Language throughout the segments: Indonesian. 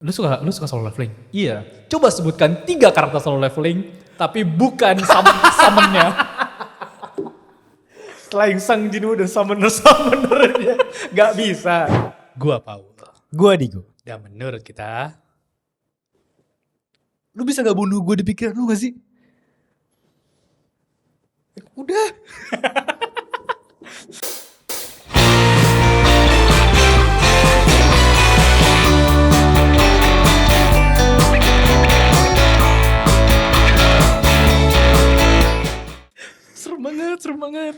Lu suka solo leveling? Iya. Coba sebutkan 3 karakter solo leveling tapi bukan summonnya. Selain Sang Jinwoo dan summoner-summonernya. Gak bisa. Gua Paul. Gua Digo. Dan menurut kita, Lu bisa gak bunuh gue di pikiran lu gak sih? udah. Serem banget.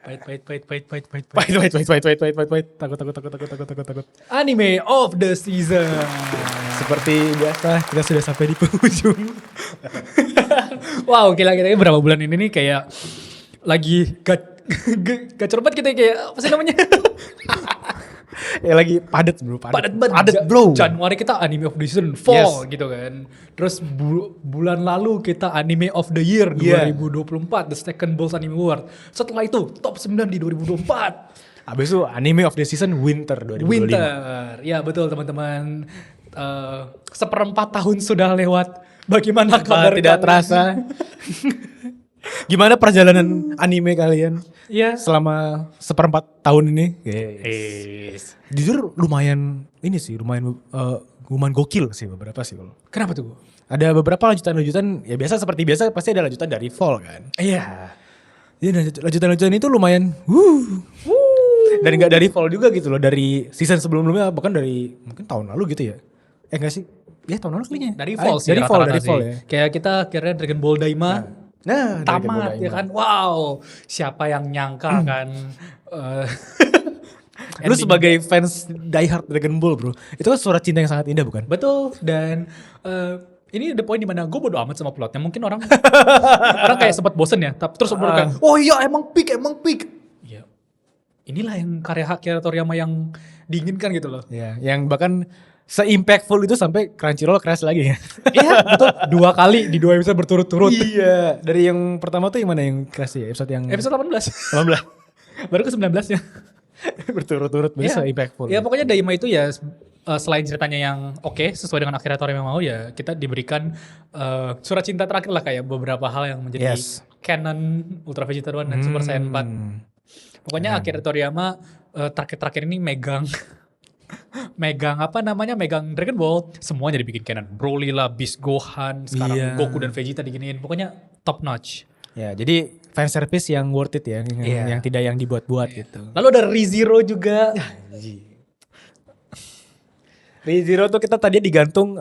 Pahit. Takut. Anime of the season. Seperti biasa, kita sudah sampai di penghujung. Wow, gila berapa bulan ini nih kayak lagi gacor banget kita kayak apa sih namanya? Ya lagi padat bro. Padat banget. Padat bro. Januari kita anime of the season fall gitu kan. Terus bulan lalu kita anime of the year 2024 The Second Balls Anime Award. Setelah itu top 9 di 2024. Abis itu anime of the season winter 2025. Winter. Ya betul teman-teman. Seperempat tahun sudah lewat. Bagaimana kabar Tidak kalian? terasa. Gimana perjalanan anime kalian Iya. selama seperempat tahun ini? Yes. Jujur lumayan lumayan gokil sih beberapa sih kalau. Kenapa tuh? Ada beberapa lanjutan-lanjutan ya seperti biasa pasti ada lanjutan dari fall kan. Iya. Jadi lanjutan-lanjutan itu lumayan dan gak dari fall juga gitu loh, dari season sebelum-sebelumnya bahkan dari mungkin tahun lalu gitu ya. Enggak sih? Ya tahun lalu kayaknya. Dari fall sih dari rata-rata fall sih. ya. Kayak kita akhirnya Dragon Ball Daima Nah, tamat ya kan. Wow. Siapa yang nyangka kan. Lu sebagai fans diehard Dragon Ball bro, itu kan surat cinta yang sangat indah bukan? Betul. Dan ini the point dimana gue bodo amat sama plotnya. Mungkin orang kayak sempat bosen ya. Terus kan, oh iya emang peak. Ya, inilah yang karya Akira Toriyama yang diinginkan gitu loh. Ya, yang bahkan se-impactful itu sampai Crunchyroll crash lagi ya. Iya betul. 2 kali di 2 episode berturut-turut. Iya, dari yang pertama tuh yang mana yang crash ya? Episode yang Episode 18. 18. Baru ke 19 nya. Berturut-turut bisa impactful. Ya pokoknya Daima itu ya selain ceritanya yang oke sesuai dengan Akira Toriyama mau ya kita diberikan surat cinta terakhir lah kayak beberapa hal yang menjadi canon Ultra Vegeta 1 dan Super Saiyan 4. Pokoknya Akira Toriyama terakhir-terakhir ini megang Dragon Ball semuanya dibikin canon. Broly lah, Beast Gohan, sekarang Goku dan Vegeta diginiin. Pokoknya top notch. Ya, jadi fan service yang worth it ya, yang tidak yang dibuat-buat gitu. Lalu ada ReZero juga. ReZero tuh kita tadi digantung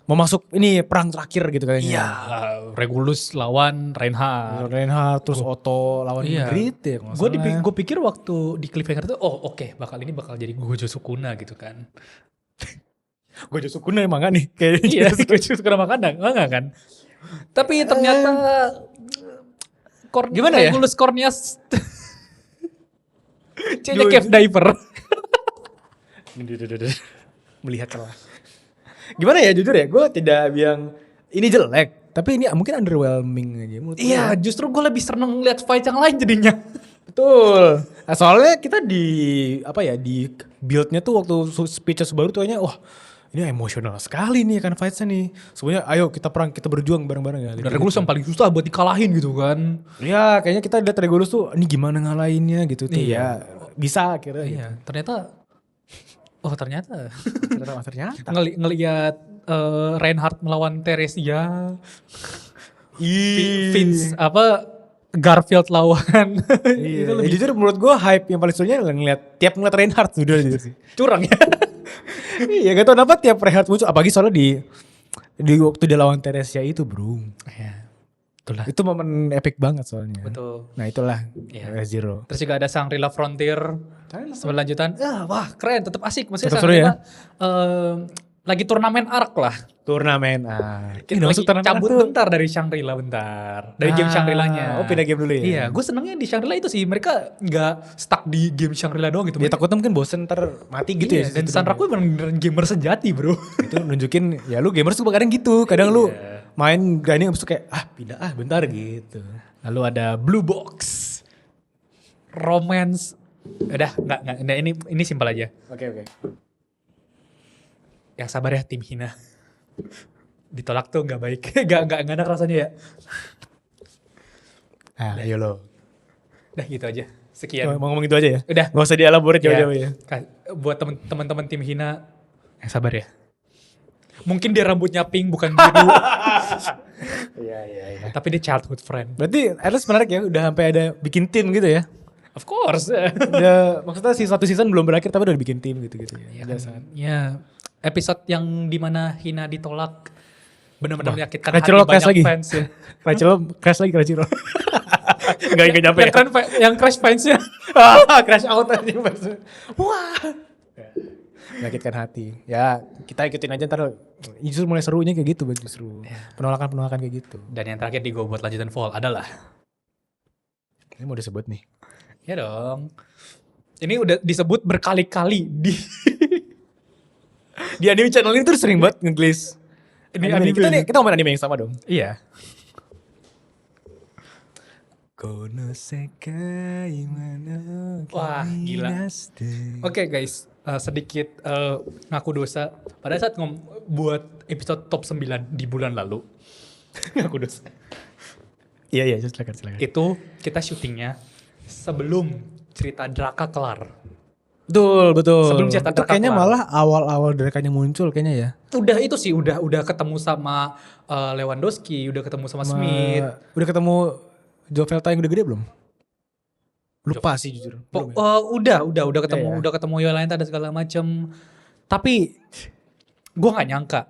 mau masuk ini perang terakhir gitu kayaknya. Iya, Regulus lawan Reinhardt. Terus Otto lawan Grid ya. Gue pikir waktu di cliffhanger itu oke, bakal jadi Gojo Sukuna gitu kan. Gojo Sukuna emang gak nih? Kayaknya Iya, Gojo Sukuna enggak kan. Tapi ternyata gimana ya? Regulus Corneas C-nya Cave Diver. Melihat celah. Gimana ya jujur ya, gue tidak bilang ini jelek, tapi ini mungkin underwhelming aja. Iya, justru gue lebih seneng lihat fight yang lain jadinya. Betul. Nah, soalnya kita di build-nya tuh waktu speech Subaru tuh kayaknya wah ini emosional sekali nih kan fight-nya nih. Semuanya ayo kita perang, kita berjuang bareng-bareng ya. Dan Regulus yang paling susah buat dikalahin gitu kan. Ya kayaknya kita lihat Regulus tuh ini gimana ngalahinnya gitu tuh Iya. ya. Bisa akhirnya. Iya, ternyata Ternyata. ngelihat Reinhardt melawan Teresia, Vince Garfield lawan. Iya. Itu lebih Jujur menurut gue hype yang paling serunya tiap ngeliat Reinhardt sudah jujur sih. curang ya. Iya gak tau kenapa tiap Reinhardt muncul, apalagi soalnya di waktu dia lawan Teresia itu bro. Iya, itulah. Itu momen epic banget soalnya. Betul. Nah itulah Iya. Zero. Terus juga ada Shangri-La Frontier selanjutan. Wah keren, tetap asik. Maksudnya Tetap seru ya? Lagi turnamen ARK lah. Turnamen. Kita Ini lagi masuk turnamen cabut tuh. bentar dari Shangri-La bentar. Dari game Shangri-La-nya. Oh pindah game dulu ya? Iya, gue senengnya di Shangri-La itu sih. Mereka nggak stuck di game Shangri-La doang gitu. Dia takutnya mungkin bosen ntar mati gitu Iya, ya. dan Sanraku bener-bener gamer sejati bro. Itu nunjukin ya lu gamers tuh kadang gitu. Kadang lu main grinding abis itu kayak pindah bentar gitu. Lalu ada Blue Box. Romance. Udah, enggak, ini simpel aja. Oke. Yang sabar ya tim Hina. Ditolak tuh gak baik. gak enak rasanya ya. Nah, ayo lo. Udah gitu aja. Sekian. Mau ngomong gitu aja ya? Udah. Gak usah dielaborate jauh-jauh ya. Buat teman-teman tim Hina, yang sabar ya. Mungkin dia rambutnya pink bukan biru. Iya. Tapi dia childhood friend. Berarti at least menarik ya, udah sampai ada bikin tim gitu ya. Of course. Udah, maksudnya satu season belum berakhir tapi udah bikin tim gitu ya. Ya, episode yang dimana Hina ditolak benar-benar menyakitkan Crunchyroll hati crash banyak lagi. fans ya. Crash lagi Crunchyroll. Gak nyampe ya. Yang crash fansnya. Crash out aja maksudnya. Wah. Menyakitkan hati. Ya kita ikutin aja ntar. Justru mulai serunya kayak gitu justru. Penolakan kayak gitu. Dan yang terakhir di Go buat lanjutan Fall adalah. Ini mau disebut nih. Ya dong. Ini udah disebut berkali-kali di Di anime channel ini tuh sering banget nge-glitch. Ini Anime. anime. Kita ngomongin anime yang sama dong. Iya. Kono sekai mana Wah, gila. Oke guys, sedikit ngaku dosa. Pada saat buat episode top 9 di bulan lalu. Ngaku dosa. Iya, silakan. Itu kita syutingnya sebelum cerita Draka kelar. Betul. Sebelum cerita itu Draka kayaknya kelar. malah awal-awal Drakanya muncul kayaknya ya. Udah itu sih, udah ketemu sama Lewandowski, udah ketemu sama Smith. Udah ketemu Joe Velta yang udah gede belum? Lupa sih jujur. Udah ketemu, Iya. udah ketemu Yolanda dan segala macem. Tapi gue nggak nyangka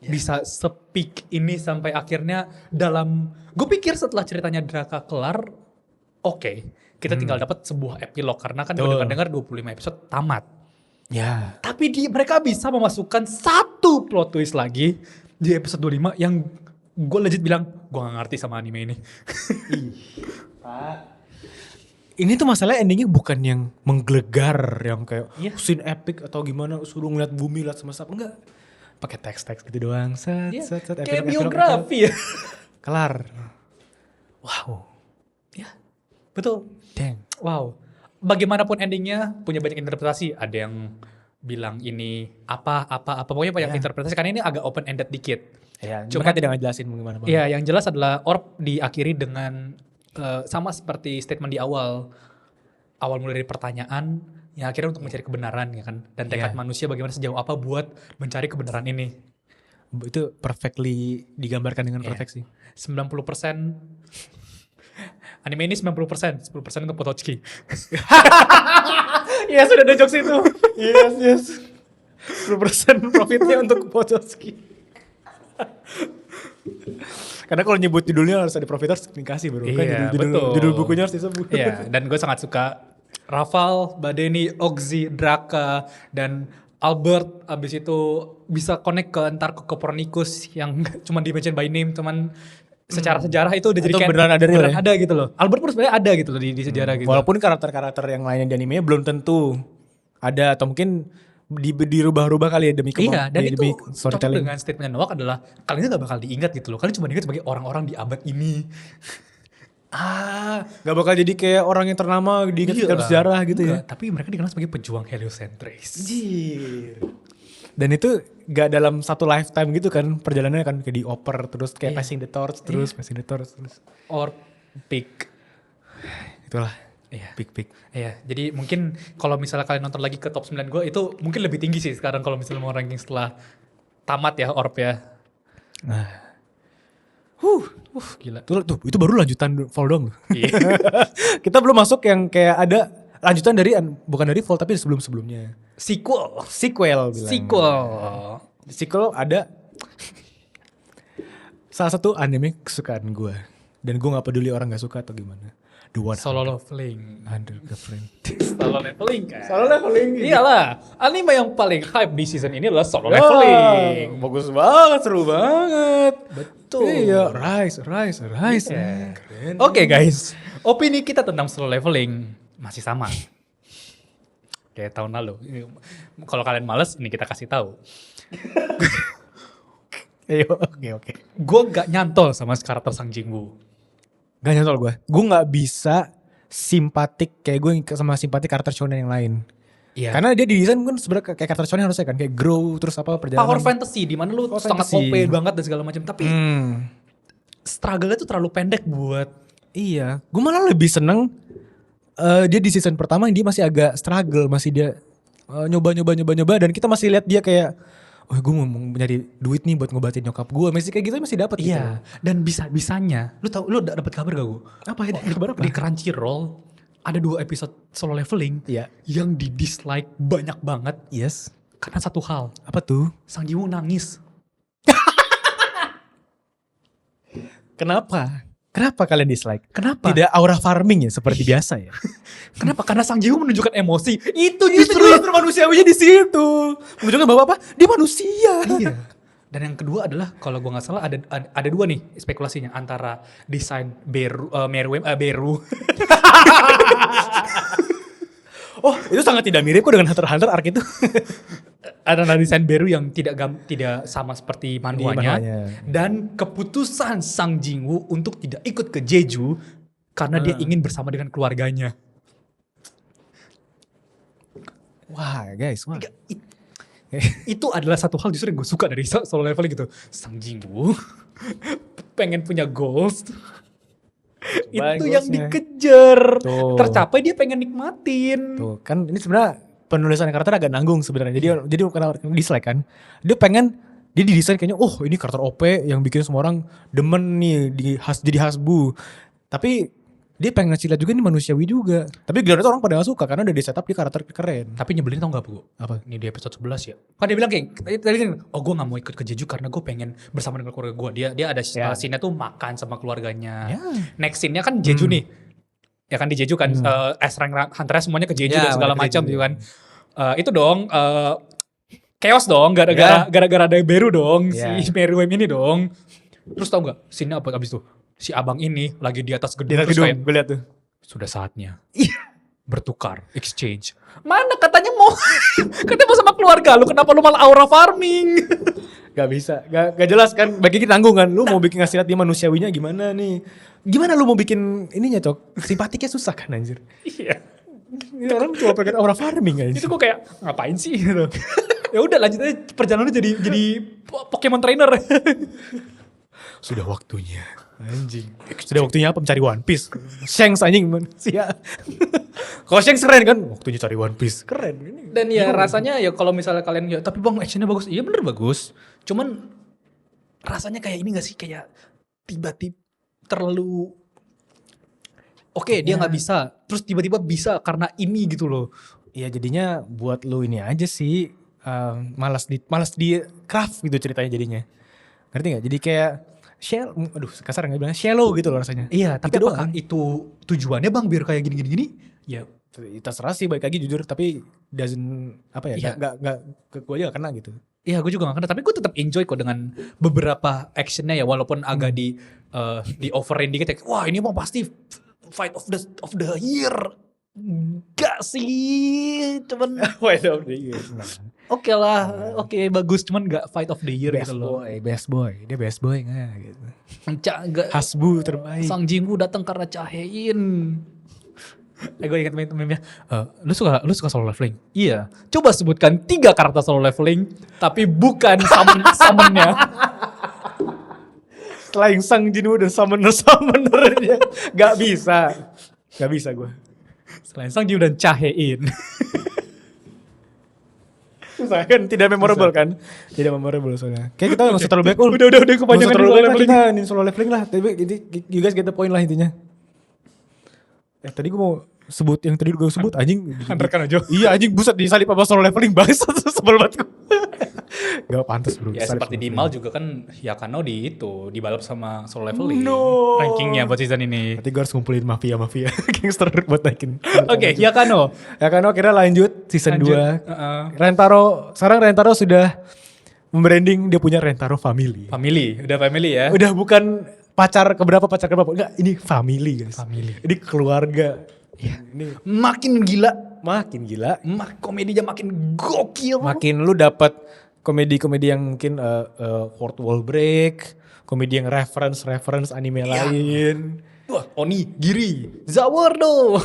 bisa sepik ini sampai akhirnya dalam. Gue pikir setelah ceritanya Draka kelar, oke, kita tinggal dapat sebuah epilog karena kan gue dengar 25 episode tamat. Ya. Tapi mereka bisa memasukkan satu plot twist lagi di episode 25 yang gue legit bilang gue gak ngerti sama anime ini. Ini tuh masalah endingnya bukan yang menggelegar, yang kayak Iya. scene epic atau gimana, suruh ngeliat bumi, liat semesta, enggak. Pakai teks-teks gitu doang, set. Kayak biografi ya. Kelar. Wow. Ya, betul. Dang. Wow. Bagaimanapun endingnya punya banyak interpretasi. Ada yang bilang ini apa. Pokoknya banyak interpretasi karena ini agak open ended dikit. Ya, Cuma mereka tidak ngejelasin gimana bang. Iya, yang jelas adalah Orb diakhiri dengan sama seperti statement di awal mulai dari pertanyaan yang akhirnya untuk mencari kebenaran ya kan, dan tekad manusia bagaimana sejauh apa buat mencari kebenaran ini. Itu perfectly digambarkan dengan perfect sih. 90% anime ini 90%, 10% untuk Potocki. Iya sudah ada jokes itu. Yes. 10% profitnya untuk Potocki. Karena kalau nyebut judulnya harus ada profit harus dikasih bro. Iya, Kan betul. judul bukunya harus disebut. Iya, dan gue sangat suka Rafal, Badeni, Oxy, Draka, dan Albert. Abis itu bisa connect ke ntar ke Copernicus yang cuma di mention by name, cuman secara sejarah itu udah jadi Atau beneran ada real ya? ada gitu loh. Albert pun sebenarnya ada gitu loh di sejarah gitu. Walaupun karakter-karakter yang lainnya di anime belum tentu ada atau mungkin dirubah-rubah kali ya demi Iya, dan itu demi cocok storytelling. dengan statementnya Noak adalah kalian gak bakal diingat gitu loh. Kalian cuma diingat sebagai orang-orang di abad ini. Gak bakal jadi kayak orang yang ternama diingat dalam sejarah gitu ya. Enggak, tapi mereka dikenal sebagai pejuang heliocentris. Dan itu gak dalam satu lifetime gitu kan perjalanannya kan kayak dioper terus kayak passing the torch terus passing the torch terus. Or pick. Itulah. Iya. Pick. Iya, jadi mungkin kalau misalnya kalian nonton lagi ke top 9 gue itu mungkin lebih tinggi sih sekarang kalau misalnya mau ranking setelah tamat ya Orb ya. Gila. Tuh, itu baru lanjutan Fall dong. Iya. Kita belum masuk yang kayak ada lanjutan dari bukan dari Fall tapi sebelum-sebelumnya. Sequel bilang. Sequel ada salah satu anime kesukaan gue. Dan gue gak peduli orang gak suka atau gimana. The One Solo Leveling. Under Girlfriend. Solo Leveling kan. Solo Leveling. Iyalah, anime yang paling hype di season ini adalah Solo Leveling. Bagus banget, seru banget. Betul. Iya, rise. Iya. Keren. Oke guys, opini kita tentang Solo Leveling masih sama. Kayak tahun lalu. Kalau kalian males, ini kita kasih tahu. Ayo, oke. Gue gak nyantol sama karakter Sang Jingwoo. Gak nyantol gue. Gue gak bisa simpatik kayak gue sama simpatik karakter shonen yang lain. Iya. Karena dia didesain kan sebenarnya kayak karakter shonen harusnya kan kayak grow terus apa perjalanan. Power fantasy di mana lu Power sangat fantasy. OP banget dan segala macam, tapi struggle-nya tuh terlalu pendek buat Iya, gue malah lebih seneng dia di season pertama dia masih agak struggle, masih dia nyoba dan kita masih lihat dia kayak oh gue mau nyari duit nih buat ngobatin nyokap gue, masih kayak gitu masih dapat gitu. iya, dan bisa-bisanya lu dapat kabar gak gue? Apa ya? Kabar apa? Di Crunchyroll ada 2 episode Solo Leveling Iya. yang di dislike banyak banget Yes. karena satu hal, Apa tuh? Sang Ji-woo nangis. Kenapa? Kenapa kalian dislike? Kenapa? Tidak aura farming ya seperti biasa ya? Kenapa? Karena Sang Ji-woo menunjukkan emosi. Itu Justru manusiawinya di situ. Menunjukkan bahwa apa? Dia manusia. Iya. Dan yang kedua adalah kalau gue nggak salah ada 2 nih spekulasinya antara desain Beru. Oh, itu sangat tidak mirip kok dengan Hunter x Hunter arc itu. Ada desain Beru yang tidak sama seperti manualnya, manualnya. dan keputusan Sang Jin-woo untuk tidak ikut ke Jeju karena dia ingin bersama dengan keluarganya. Wah, guys, wah. Itu adalah satu hal justru yang gue suka dari Solo Leveling gitu. Sang Jin-woo pengen punya goals. Itu yang goalsnya. dikejar. Tuh. Tercapai dia pengen nikmatin. Tuh, kan ini sebenarnya penulisan karakter agak nanggung sebenarnya. Jadi karena dislike kan. Dia pengen dia didesain kayaknya oh ini karakter OP yang bikin semua orang demen nih jadi hasbu. Tapi dia pengen ngasih lihat juga nih manusiawi juga. Tapi giliran itu orang pada gak suka karena udah di setup dia karakter keren. Tapi nyebelin tau gak Bu? Apa? Ini di episode 11 ya. Kan dia bilang kayak, tadi kan, oh gue gak mau ikut ke Jeju karena gue pengen bersama dengan keluarga gue. Dia ada scene-nya tuh makan sama keluarganya. Ya. Next scene-nya kan Jeju nih. Ya kan di Jeju kan, S-Rank Hunter semuanya ke Jeju dan segala macam gitu kan. Itu dong, chaos dong, gara-gara ada Beru dong, si Meruem ini dong. Terus tau gak, scene-nya apa abis itu? Si abang ini lagi di atas gedung, terus kayak, gue liat tuh. sudah saatnya bertukar, exchange. Mana katanya mau sama keluarga lu, kenapa lu malah aura farming? Gak bisa, gak jelas kan. Bagi kita tanggung kan. Lu mau bikin ngasih lihat dia manusiawinya gimana nih? Gimana lu mau bikin ininya Cok? Simpatiknya susah kan anjir. Iya. Ini orang cuma pengen aura farming aja. Itu gue kayak ngapain sih gitu. Ya udah lanjut aja perjalanan lu jadi Pokemon trainer. Sudah waktunya. Anjing. Sudah waktunya apa? Mencari One Piece. Shanks anjing manusia. Kalau Shanks keren kan? Waktunya cari One Piece. Keren. Dan ya rasanya ya kalau misalnya kalian ya tapi bang actionnya bagus. Iya bener bagus. Cuman rasanya kayak ini gak sih? Kayak tiba-tiba terlalu oke, dia gak bisa. Terus tiba-tiba bisa karena ini gitu loh. Iya jadinya buat lu ini aja sih. Malas di craft gitu ceritanya jadinya. Ngerti gak? Jadi kayak kasar gak bilang shallow gitu loh rasanya. Iya, tapi Itu apakah itu tujuannya bang biar kayak gini? Ya terserah sih balik lagi jujur tapi doesn't apa ya Iya. gak ke gue aja gak kena gitu. iya gue juga gak kena, tapi gue tetap enjoy kok dengan beberapa actionnya ya walaupun agak di overin dikit ya. Wah ini mau pasti fight of the year. Gak sih, cuman Fight of the year. oke lah, oke bagus, cuman gak fight of the year Best gitu loh. boy, dia best boy nggak gitu. Hasbu terbaik. Sang Jinggu datang karena Chaein. Gue ingat meme-nya. Lu suka solo leveling? Iya. Coba sebutkan 3 karakter solo leveling, tapi bukan summonnya. Selain Sang Jinwoo dan summoner-summonernya. Gak bisa gue. Selain Sang Jinggu dan Chaein. Susah kan, tidak memorable kan? Tidak memorable soalnya. Kayak kita gak usah terlalu back. Udah kepanjangan terlalu solo back lah leveling. kita nih solo leveling lah. Tapi you guys get the point lah intinya. Tadi gue mau sebut yang tadi gue sebut anjing. Hunter kan aja. Iya anjing buset disalip apa solo leveling banget sebel banget gue. Gak pantas bro. Ya disalip seperti solo di leveling. Mal juga kan Yakano dibalap sama solo leveling. No. Rankingnya buat season ini. Berarti gue harus ngumpulin mafia gangster buat naikin. Oke, Yakano. Ya kan akhirnya lanjut season 2. Heeh. Sekarang Rentaro sudah membranding dia punya Rentaro Family. Udah family ya. Udah bukan pacar keberapa. Enggak, ini family guys. Family. Ini keluarga. Iya. Ini Makin gila, makin gila. komedinya makin gokil. Makin lu dapat komedi-komedi yang mungkin fourth wall break, komedi yang reference anime lain. Wah, Oni, Giri, Zawardo.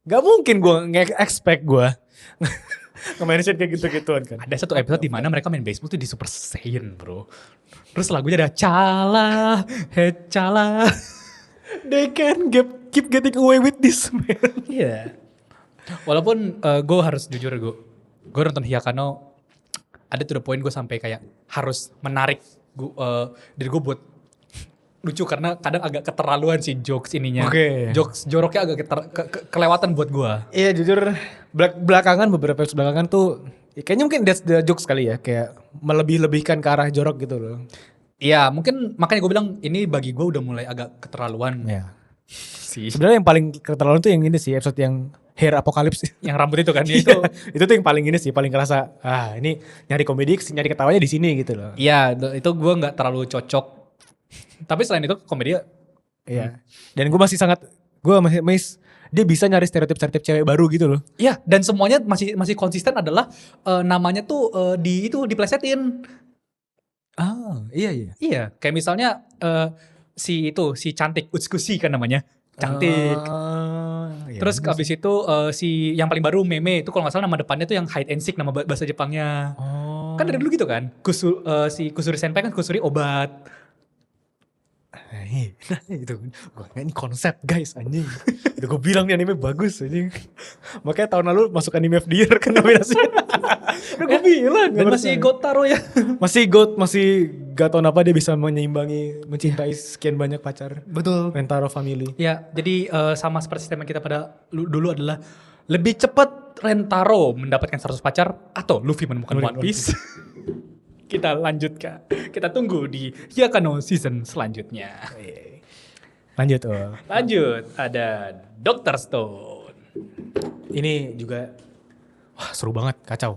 Gak mungkin gue nge-expect gue nge-mention kayak gitu-gituan kan. Ada satu episode di mana mereka main baseball tuh di Super Saiyan, bro. Terus lagunya ada Cala, Hey Cala. They can keep getting away with this, man. Iya. Walaupun gue harus jujur, gue nonton Hyakano ada to the point gue sampai kayak harus menarik diri gue buat lucu karena kadang agak keterlaluan sih jokes ininya. Oke. Jokes joroknya agak kelewatan buat gue. Iya jujur belakangan beberapa episode belakangan tuh kayaknya mungkin that's the jokes kali ya, kayak melebih-lebihkan ke arah jorok gitu loh. Iya, mungkin makanya gue bilang ini bagi gue udah mulai agak keterlaluan. Ya. Sih. Sebenarnya yang paling keterlaluan tuh yang ini sih, episode yang Hair Apocalypse. Yang rambut itu kan dia Itu itu. itu tuh yang paling ini sih, paling kerasa. Ini nyari komedi, nyari ketawanya di sini gitu loh. Iya, itu gue nggak terlalu cocok. Tapi selain itu komedi Iya. Dan gue masih dia bisa nyari stereotip cewek baru gitu loh. iya, dan semuanya masih konsisten adalah namanya tuh diplesetin. Iya. Iya, kayak misalnya si cantik Utsukushi kan namanya. Cantik. Iya, Terus abis itu si yang paling baru Meme itu kalau nggak salah nama depannya tuh yang hide and seek nama bahasa Jepangnya. Kan dari dulu gitu kan. Si Kusuri Senpai kan Kusuri obat. Nah itu gue ini konsep guys anjing. Udah gue bilang nih anime bagus anjing. Makanya tahun lalu masuk anime of the year kan nominasinya. Udah gue bilang. Dan masih Gotaro ya. masih gak tau kenapa dia bisa menyeimbangi mencintai sekian banyak pacar. Betul. Rentaro family. Ya, jadi sama seperti statement kita pada dulu adalah lebih cepat Rentaro mendapatkan 100 pacar atau Luffy menemukan One Piece. Kita lanjut Kak. Kita tunggu di Hyakano season selanjutnya. Lanjut Lanjut, ada Dr. Stone. Ini juga seru banget, kacau.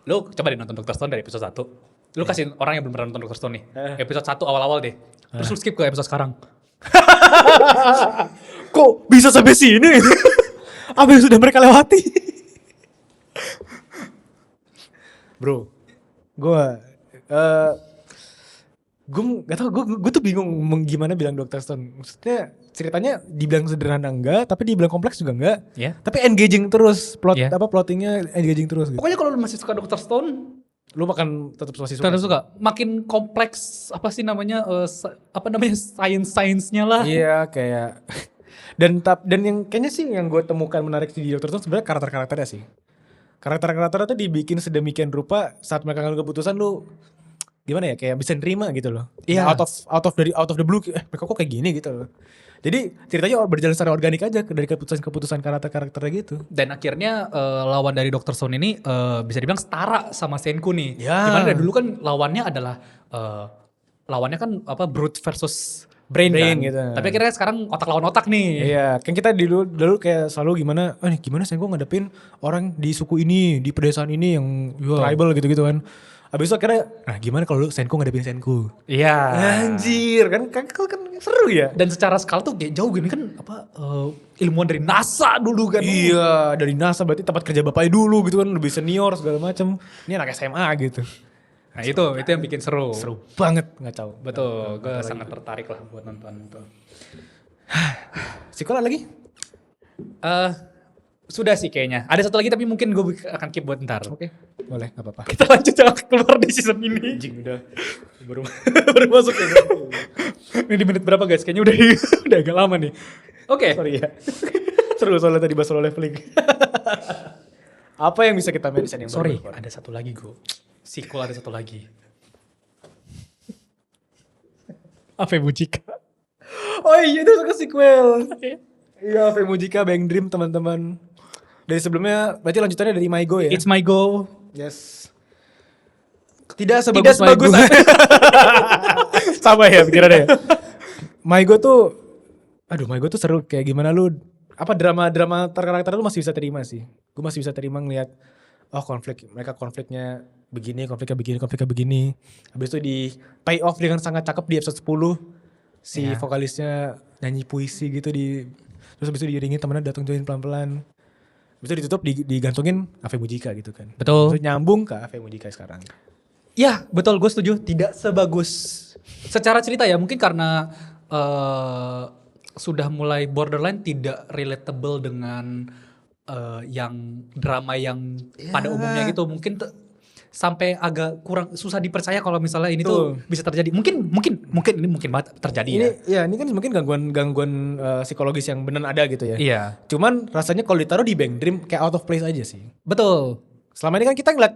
Lu coba deh nonton Dr. Stone dari episode 1. Lu kasih orang yang belum pernah nonton Dr. Stone nih. Episode 1 awal-awal deh. Terus lu skip ke episode sekarang. Kok bisa sampai sini? Apa yang sudah mereka lewati? Bro, gue gak tau, gue tuh bingung gimana bilang Dr. Stone. Maksudnya ceritanya dibilang sederhana enggak, tapi dibilang kompleks juga enggak. Ya. Tapi engaging terus, plottingnya engaging terus gitu. Pokoknya kalau lu masih suka Dr. Stone, Lu makan tetap masih suka. tetap suka. Makin kompleks apa sih namanya science-nya lah. Iya kayak dan yang kayaknya sih yang gue temukan menarik di Dr. Stone sebenarnya karakternya sih. Karakter-karakternya tuh dibikin sedemikian rupa saat mereka ngambil keputusan lu gimana ya, kayak bisa nerima gitu loh. Iya. Out of the blue, mereka kok kayak gini gitu loh. Jadi ceritanya berjalan secara organik aja dari keputusan karakternya gitu. Dan akhirnya lawan dari Dr. Stone ini bisa dibilang setara sama Senku nih. Ya. Dimana dari dulu kan lawannya adalah lawannya kan brute versus brain kan. Gitu. Tapi akhirnya sekarang otak lawan otak nih. Iya, kan kita dulu kayak selalu gimana Senku ngadepin orang di suku ini, di pedesaan ini yang tribal gitu-gitu kan. Abis itu akhirnya, gimana kalau lu Senku ngadepin Senku? Iya. Anjir, kan seru ya? Dan secara skala tuh kayak jauh gini kan ilmuwan dari NASA dulu kan. Iya, dari NASA berarti tempat kerja bapaknya dulu gitu kan, lebih senior segala macem. Ini anak SMA gitu. Nah itu yang bikin seru. Seru banget, ngacau. Betul, gue sangat tertarik lah buat nonton itu. Sequel lagi? Sudah sih kayaknya. Ada satu lagi tapi mungkin gue akan keep buat ntar. Oke, boleh, gak apa-apa. Kita lanjut yang keluar di season ini. Anjing udah Baru masuk ya. Ini di menit berapa guys? Kayaknya udah agak lama nih. Oke. Sorry ya. Seru soalnya tadi bahas solo leveling. Apa yang bisa kita mention yang Sorry, baru? ada satu lagi gue. Sequel ada satu lagi. Apa Mujika? Oh iya, itu suka sequel. Iya, Femujika, Bang Dream teman-teman. Dari sebelumnya, berarti lanjutannya dari My Go ya? It's My Go. Yes. Tidak sebagus My Go. Sama ya pikirannya ya. My Go tuh, My Go tuh seru. Kayak gimana lu, drama karakter lu masih bisa terima sih. Gue masih bisa terima ngeliat, konfliknya begini, konfliknya begini. Habis itu di pay off dengan sangat cakep di episode 10. Si vokalisnya nyanyi puisi gitu terus habis itu diiringin temennya datang join pelan-pelan. Habis itu ditutup digantungin Ave Mujika gitu kan. Betul. Terus nyambung ke Ave Mujika sekarang. Ya betul, gue setuju. Tidak sebagus secara cerita ya, mungkin karena sudah mulai borderline tidak relatable dengan yang drama yang pada umumnya gitu mungkin sampai agak kurang susah dipercaya kalau misalnya ini tuh bisa terjadi. Mungkin ini mungkin banget terjadi ini kan mungkin gangguan psikologis yang benar ada gitu ya. Iya. Cuman rasanya kalau ditaruh di Bang Dream kayak out of place aja sih. Betul. Selama ini kan kita ngeliat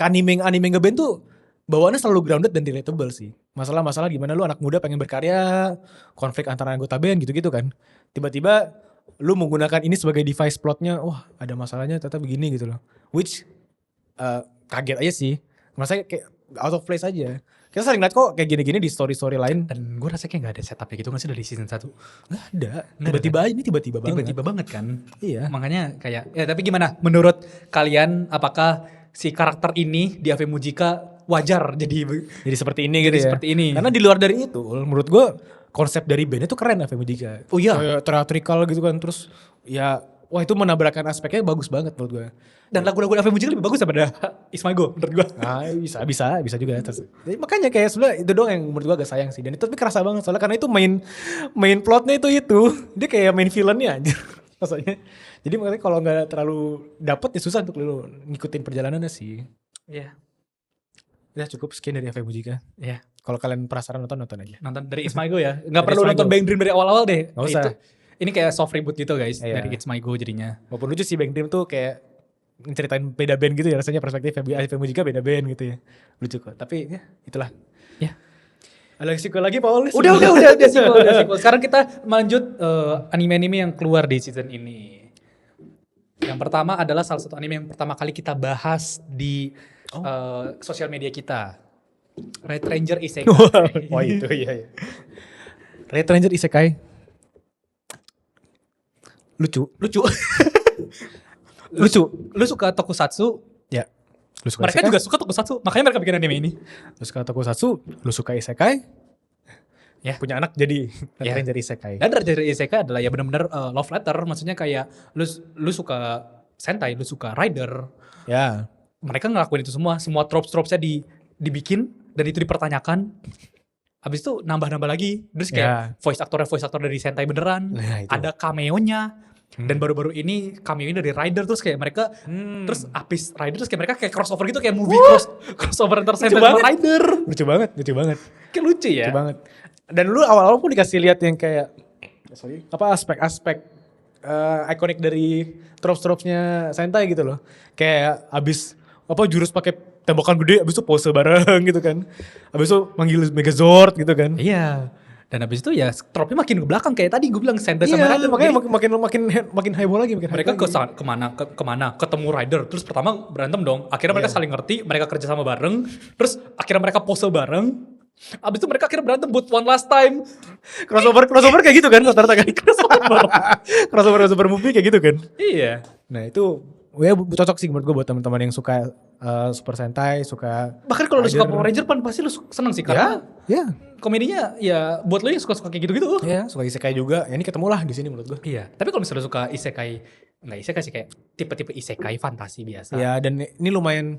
anime ngeband tuh bawaannya selalu grounded dan relatable sih. Masalah-masalah gimana lu anak muda pengen berkarya, konflik antara anggota band gitu-gitu kan. Tiba-tiba lu menggunakan ini sebagai device plotnya, wah ada masalahnya ternyata begini gitu loh. Which kaget aja sih. Maksudnya kayak out of place aja. Kita sering lihat kok kayak gini-gini di story-story lain. Dan gue rasa kayak gak ada setupnya gitu gak sih dari season 1? Gak ada. Tiba-tiba aja ini tiba-tiba banget. Tiba-tiba banget kan. Iya. Makanya kayak, ya tapi gimana? Menurut kalian apakah si karakter ini di Ave Mujika wajar jadi seperti ini gitu ya? Seperti ini. Karena di luar dari itu, menurut gue konsep dari bandnya tuh keren Ave Mujika. Oh iya. Kayak theatrical gitu kan. Terus ya, wah itu menabrakkan aspeknya bagus banget menurut gue. Dan lagu-lagu Ave Mujika lebih bagus daripada Is My Go menurut gue. Nah, bisa juga. Terus, makanya kayak sebenarnya itu doang yang menurut gue agak sayang sih. Dan itu tapi kerasa banget soalnya karena itu main plotnya itu. Dia kayak main villainnya anjir. Maksudnya. Jadi makanya kalau nggak terlalu dapet ya susah untuk lu ngikutin perjalanannya sih. Iya. Ya cukup sekian dari Ave Mujika. Iya. Kalau kalian penasaran nonton aja. Nonton dari It's My Go ya. Gak perlu nonton Bang Dream dari awal-awal deh. Gak usah. Ini kayak soft reboot gitu guys. Iya. Dari It's My Go jadinya. Walaupun lucu sih Bang Dream tuh kayak ngeceritain beda band gitu ya. Rasanya perspektif Ave Mujika beda band gitu ya. Lucu kok. Tapi ya itulah. Ya. Ada sequel lagi Paul? Udah sequel. Sekarang kita lanjut anime-anime yang keluar di season ini. Yang pertama adalah salah satu anime yang pertama kali kita bahas di sosial media kita. Red Ranger Isekai. Wah itu iya. Red Ranger Isekai. Lucu. Lu suka tokusatsu? Ya. Lu suka Mereka isekai? juga suka tokusatsu, makanya mereka bikin anime ini. Lu suka tokusatsu, lu suka isekai? Ya. Punya anak jadi Red Ya. Ranger Isekai. Dan Red Ranger Isekai adalah ya benar-benar love letter, maksudnya kayak lu suka Sentai, lu suka Rider. Ya. Mereka ngelakuin itu semua tropes-tropesnya dibikin dan itu dipertanyakan. Habis itu nambah-nambah lagi. Terus kayak voice actor dari Sentai beneran. Nah, itu. Ada cameo-nya. Dan baru-baru ini cameo-nya dari Rider terus kayak mereka terus abis Rider terus kayak mereka kayak crossover gitu kayak movie crossover antar Sentai sama Rider. Lucu banget. Kayak lucu ya. Lucu banget. Dan lu awal-awal pun dikasih lihat yang kayak aspek-aspek ikonik dari tropes-tropesnya Sentai gitu loh. Kayak abis jurus pakai tembakan gede, abis itu pose bareng gitu kan. Abis itu manggil Megazord gitu kan. Iya. Dan abis itu ya trope-nya makin ke belakang kayak tadi gue bilang Sentai sama Rider. Makanya makin heboh lagi. Mereka kemana? Ketemu Rider. Terus pertama berantem dong. Akhirnya mereka saling ngerti. Mereka kerja sama bareng. Terus akhirnya mereka pose bareng. Abis itu mereka akhirnya berantem buat one last time. Crossover kayak gitu kan rata-rata kan. crossover movie kayak gitu kan. Iya. Nah itu ya cocok sih menurut gue buat teman-teman yang suka Super Sentai, suka bahkan kalau lu suka Power Ranger pasti lu seneng sih karena ya. komedinya ya buat lu yang suka-suka kayak gitu-gitu. Ya, suka isekai juga. Ya ini ketemu lah di sini menurut gue. Iya. Tapi kalau misalnya lu suka isekai, enggak isekai sih kayak tipe-tipe isekai fantasi biasa. Ya dan ini lumayan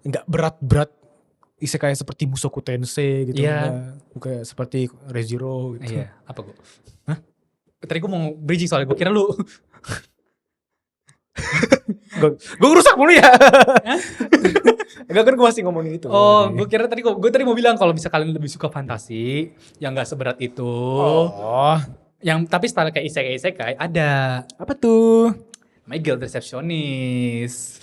enggak berat-berat isekai seperti Mushoku Tensei gitu. Iya. Bukan seperti Re:Zero gitu. Iya. Apa gue? Hah? Tadi gue mau bridging soalnya gue kira lu gue ngerusak mulu ya. Enggak kan gue masih ngomongin itu. Oh, gue kira gue tadi mau bilang kalau bisa kalian lebih suka fantasi yang enggak seberat itu. Oh. Yang tapi style kayak isekai ada. Apa tuh? My Guild Receptionist.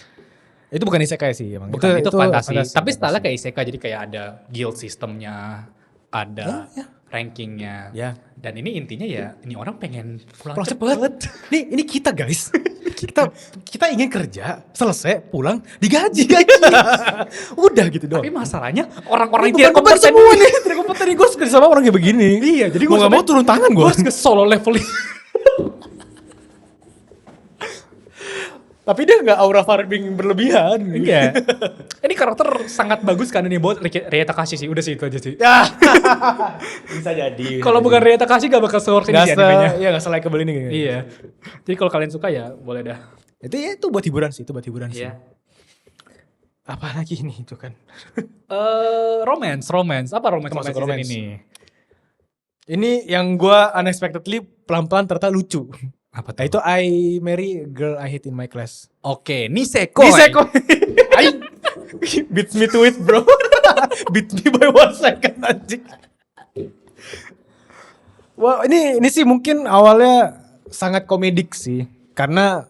Itu bukan isekai sih emang. Bukan, itu fantasi. Tapi style kayak isekai jadi kayak ada guild sistemnya, ada rankingnya. Ya. Dan ini intinya ya ini orang pengen pulang cepet. Nih ini kita guys. kita ingin kerja, selesai, pulang, digaji. Udah gitu doang. Tapi masalahnya orang-orang ini yang bukan semua nih. Tidak kompeten gue harus kerja sama orang kayak begini. Iya, jadi gue gak mau turun tangan gue. Gue harus ke solo leveling. Tapi dia gak aura farming berlebihan. Enggak. Ini karakter sangat bagus kan ini buat Rie Takashi sih. Udah sih itu aja sih. Ya. Bisa jadi. Kalau bukan Rie Takashi gak bakal se-worth ini sih animenya. Iya gak se-likeable ini kayaknya. Iya. Jadi kalau kalian suka ya boleh dah. Itu buat hiburan sih. Sih. Iya. Apa lagi nih itu kan? Romance. Apa romance romance ini? Ini yang gue unexpectedly pelan-pelan ternyata lucu. Apa Nah, itu I Marry a Girl I Hate in My Class. Oke, Niseko. Niseko. Beat me to it, bro. Beat me by 1 second anjing. Wah, ini sih mungkin awalnya sangat komedik sih. Karena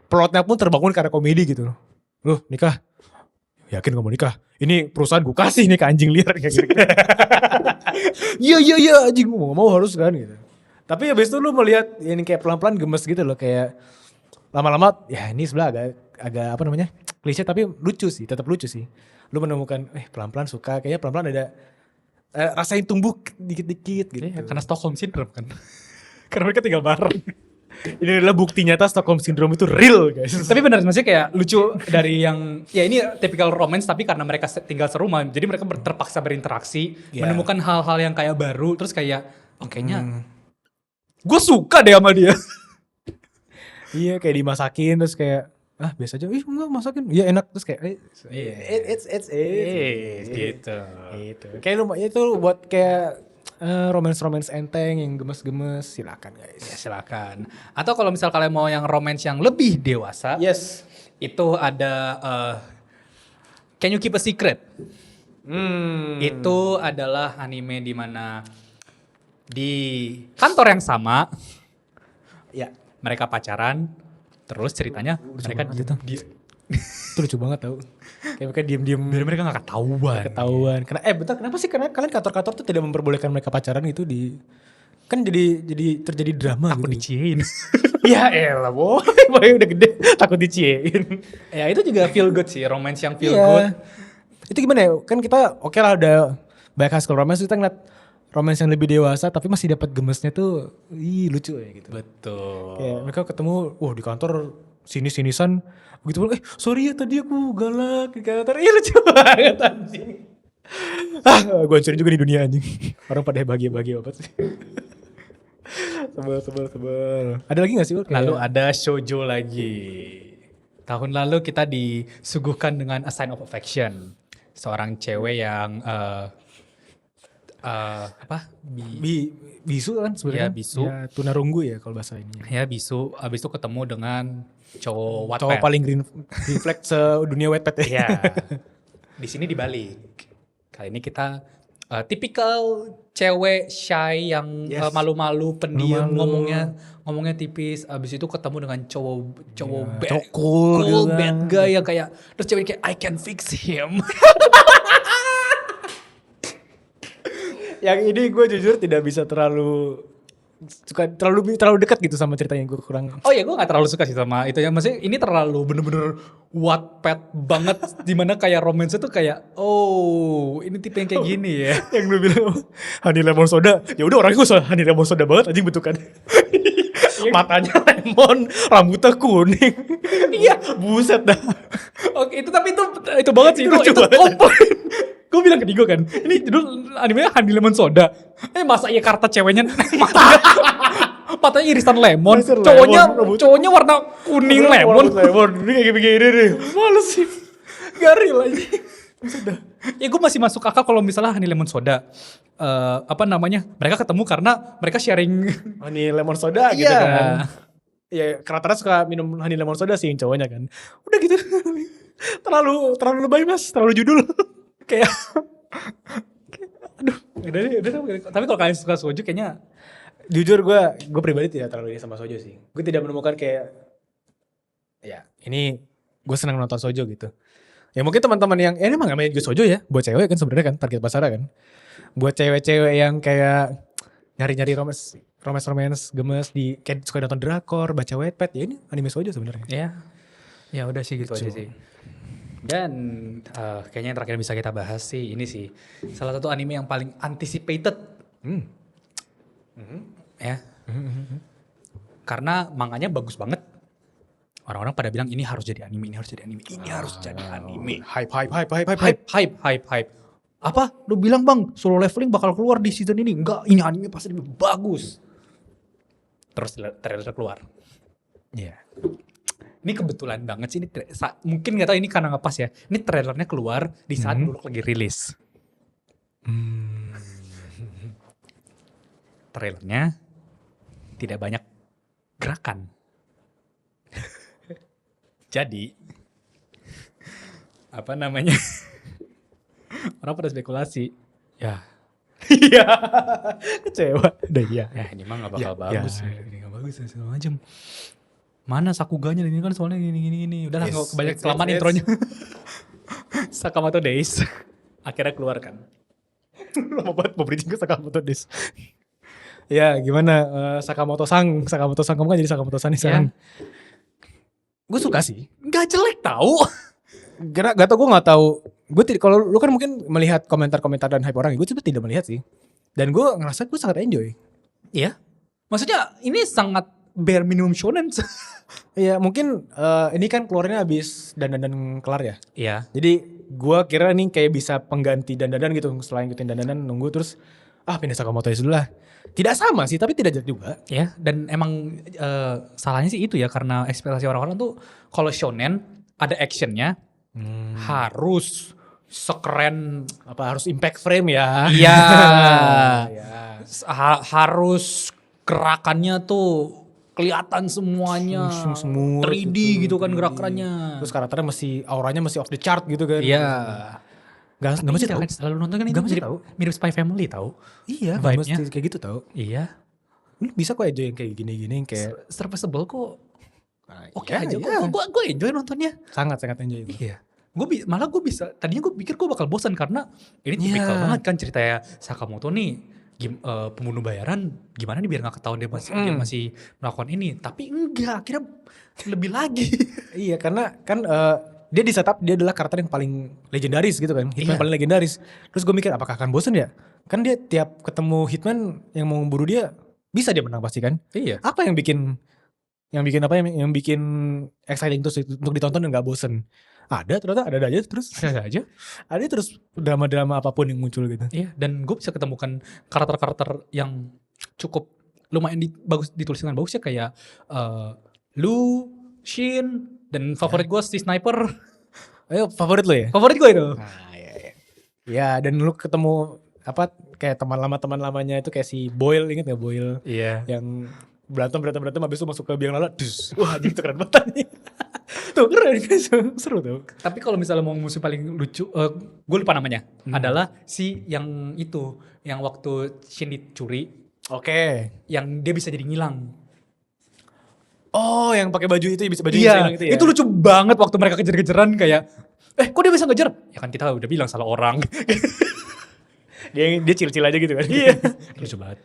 plotnya pun terbangun karena komedi gitu loh. Loh, nikah? Yakin gak mau nikah? Ini perusahaan gue kasih nih ke anjing liar kayak gitu. Iya anjing mau harus kan gitu. Tapi habis itu lu melihat ini kayak pelan-pelan gemes gitu loh, kayak lama-lama ya ini sebelah agak apa namanya? Klise tapi lucu sih, tetap lucu sih. Lu menemukan pelan-pelan suka, kayaknya pelan-pelan ada rasain tumbuh dikit-dikit gitu. Iya, karena Stockholm Syndrome kan. Karena mereka tinggal bareng. Ini adalah bukti nyata Stockholm Syndrome itu real guys. Tapi benar, maksudnya kayak lucu dari yang ya ini typical romance tapi karena mereka tinggal serumah jadi mereka terpaksa berinteraksi, menemukan hal-hal yang kayak baru terus kayak kayaknya gue suka deh sama dia. Iya kayak dimasakin terus kayak biasa aja, enggak masakin, iya enak terus kayak it's gitu. Kayak lumayan itu buat kayak romance enteng yang gemes-gemes, silakan guys. Ya silakan. Atau kalau misal kalian mau yang romance yang lebih dewasa, Yes. itu ada Can You Keep a Secret? Itu adalah anime di mana di kantor yang sama, Ya. mereka pacaran, terus ceritanya mereka gitu. Itu lucu banget tau. Kayak mereka diem-diem. biar mereka nggak Ketahuan. Karena bentar, kenapa sih? Karena kalian kantor-kantor tuh tidak memperbolehkan mereka pacaran gitu di, kan jadi terjadi drama takut gitu. diciein. Ya elah boy udah gede takut diciein. Ya itu juga feel good sih, romance yang feel Iya. good. Itu gimana ya? Kan kita oke lah ada banyak high school romance, kita ngeliat romance yang lebih dewasa tapi masih dapat gemesnya tuh lucu ya gitu. Betul. Kayak mereka ketemu, di kantor sinis-sinisan begitu pun, sorry ya tadi aku galak di kantor. Iya lucu banget anjing. Gue hancurin juga di dunia anjing. Orang pada bahagia-bahagia apa sih. Sebel. Ada lagi gak sih? Lalu ada shoujo lagi. Tahun lalu kita disuguhkan dengan A Sign of Affection. Seorang cewek yang bisu kan sebenarnya. Iya, bisu. Ya, tunarunggu ya kalau bahasa ini. Ya bisu, abis itu ketemu dengan cowok Wattpad. Cowok paling green flag sedunia Wattpad ya. Iya. Di sini dibalik. Kali ini kita tipikal cewek shy yang malu-malu, pendiam, ngomongnya tipis. Abis itu ketemu dengan cowok bad, cool gitu bad guy yang kayak, terus cewek kayak I can fix him. Yang ini gue jujur tidak bisa terlalu dekat gitu sama ceritanya, gue kurang. Oh ya, gue gak terlalu suka sih sama itu ya. Maksudnya ini terlalu bener-bener Wattpad banget. Dimana kayak romance tuh kayak, ini tipe yang kayak gini ya. Yang lu bilang honey lemon soda, ya udah orangnya gue honey lemon soda banget anjing bentukan. Matanya lemon, rambutnya kuning. Iya, buset dah. Oke, itu banget sih. Itu komplain. Gue bilang ke Digo kan, ini judul animenya Honey Lemon Soda. Masa iya karta ceweknya matanya irisan lemon, cowoknya warna kuning lemon. Ini kayak begini deh. Males sih. Garil aja. Sudah. Ya gue masih masuk akal kalau misalnya Honey Lemon Soda. Mereka ketemu karena mereka sharing honey lemon soda gitu kan. Ya rata-rata suka minum honey lemon soda sih yang cowoknya kan. Udah gitu. terlalu lebay mas, terlalu judul. Kayak aduh, udah. Tapi kalau kalian suka shoujo kayaknya jujur gue pribadi tidak terlalu ini sama shoujo sih. Gue tidak menemukan kayak ya ini gue senang nonton shoujo gitu. Ya mungkin teman-teman yang ini emang namanya juga shoujo ya, buat cewek kan sebenarnya kan target pasarnya kan. Buat cewek-cewek yang kayak nyari-nyari romance gemes di kayak suka nonton drakor, baca Wattpad, ya ini anime shoujo sebenarnya. Ya udah sih gitu aja sih. Dan kayaknya yang terakhir bisa kita bahas sih ini sih salah satu anime yang paling anticipated. Karena manganya bagus banget. Orang-orang pada bilang ini harus jadi anime. Hype. Apa? Lu bilang bang, Solo Leveling bakal keluar di season ini? Enggak, ini anime pasti lebih bagus. Terus trailer keluar. Iya. Ini kebetulan banget sih, mungkin gak tahu ini karena ngepas ya. Ini trailernya keluar di saat Buluk lagi rilis. Trailernya tidak banyak gerakan. Jadi apa namanya? Orang pada spekulasi. Ya. Iya. Kecewa. Udah iya. Ini mah gak bakal bagus. Ya. Ini gak bagus segala macam. Mana Sakuganya ini kan soalnya gini. Udahlah gak kebanyakan kelamaan it's. intronya. Sakamoto Days. Akhirnya keluar kan. Lama banget mau bridging ke Sakamoto Days. Ya gimana Sakamoto-san kamu kan jadi Sakamoto-san nih sekarang. Gue suka sih. Gak jelek tau. Gak tau, gue gak tahu. Gue kalau lu kan mungkin melihat komentar-komentar dan hype orang, gue sebenarnya tidak melihat sih. Dan gue ngerasa gue sangat enjoy. Iya. Maksudnya ini sangat bare minimum shonen. Iya mungkin ini kan keluarnya abis dandan kelar ya. Iya. Jadi gue kira nih kayak bisa pengganti dandan gitu. Setelah ngikutin dandan nunggu terus pindah Sakamoto dulu lah. Tidak sama sih tapi tidak jelek juga. Ya, dan emang salahnya sih itu ya, karena ekspektasi orang-orang tuh kalau shonen ada actionnya harus sekeren, Harus impact frame ya. iya, Ya. harus gerakannya tuh kelihatan semuanya, Semua 3D gitu kan gerakannya. Terus karakternya auranya masih off the chart gitu kan. Iya. Gak mesti tahu. Selalu nonton kan itu Gak mesti tahu. mirip Spy Family tahu. Iya, gak Vibe-nya. mesti kayak gitu tahu. Iya. Lu bisa kok enjoy yang kayak gini-gini yang kayak Serviceable kok. Oke iya, aja iya. kok. Gue enjoy nontonnya. sangat enjoy itu. Iya. Malah gue bisa, tadinya gue pikir gue bakal bosan karena ini tipikal Iya. banget kan ceritanya Sakamoto nih pembunuh bayaran, gimana nih biar gak ketahuan dia masih melakukan ini. Tapi enggak, akhirnya lebih lagi. Iya, karena kan dia di setup dia adalah karakter yang paling legendaris gitu kan. Hitman Iya. paling legendaris. Terus gue mikir apakah akan bosan ya? Kan dia tiap ketemu Hitman yang mau memburu dia bisa dia menang pasti kan? Iya. Apa yang bikin exciting terus untuk ditonton dan gak bosen? Ternyata ada aja terus. Ada aja. Ada terus drama-drama apapun yang muncul gitu. Iya, dan gue bisa ketemukan karakter-karakter yang cukup lumayan bagus ditulis dengan bagus ya, kayak Lu, Shin, dan favorit gue si Sniper. Ayo favorit lo ya? Favorit gue itu. Iya. Ya dan lu ketemu kayak teman lamanya itu kayak si Boyle, inget gak Boyle? Iya. Yang berantem habis itu masuk ke biang lala. Wah anjing itu keren banget nih. Tuh keren guys, seru tuh. Tapi kalau misalnya mau musuh paling lucu, gue lupa namanya, adalah si yang itu, yang waktu Shin dicuri, Oke. yang dia bisa jadi ngilang. Oh yang pakai baju itu bisa baju yang Iya, hilang itu ya. itu lucu banget waktu mereka kejar-kejaran kayak, kok dia bisa ngejar? Ya kan kita udah bilang salah orang. Dia chill-chill aja gitu kan. Iya. Lucu banget.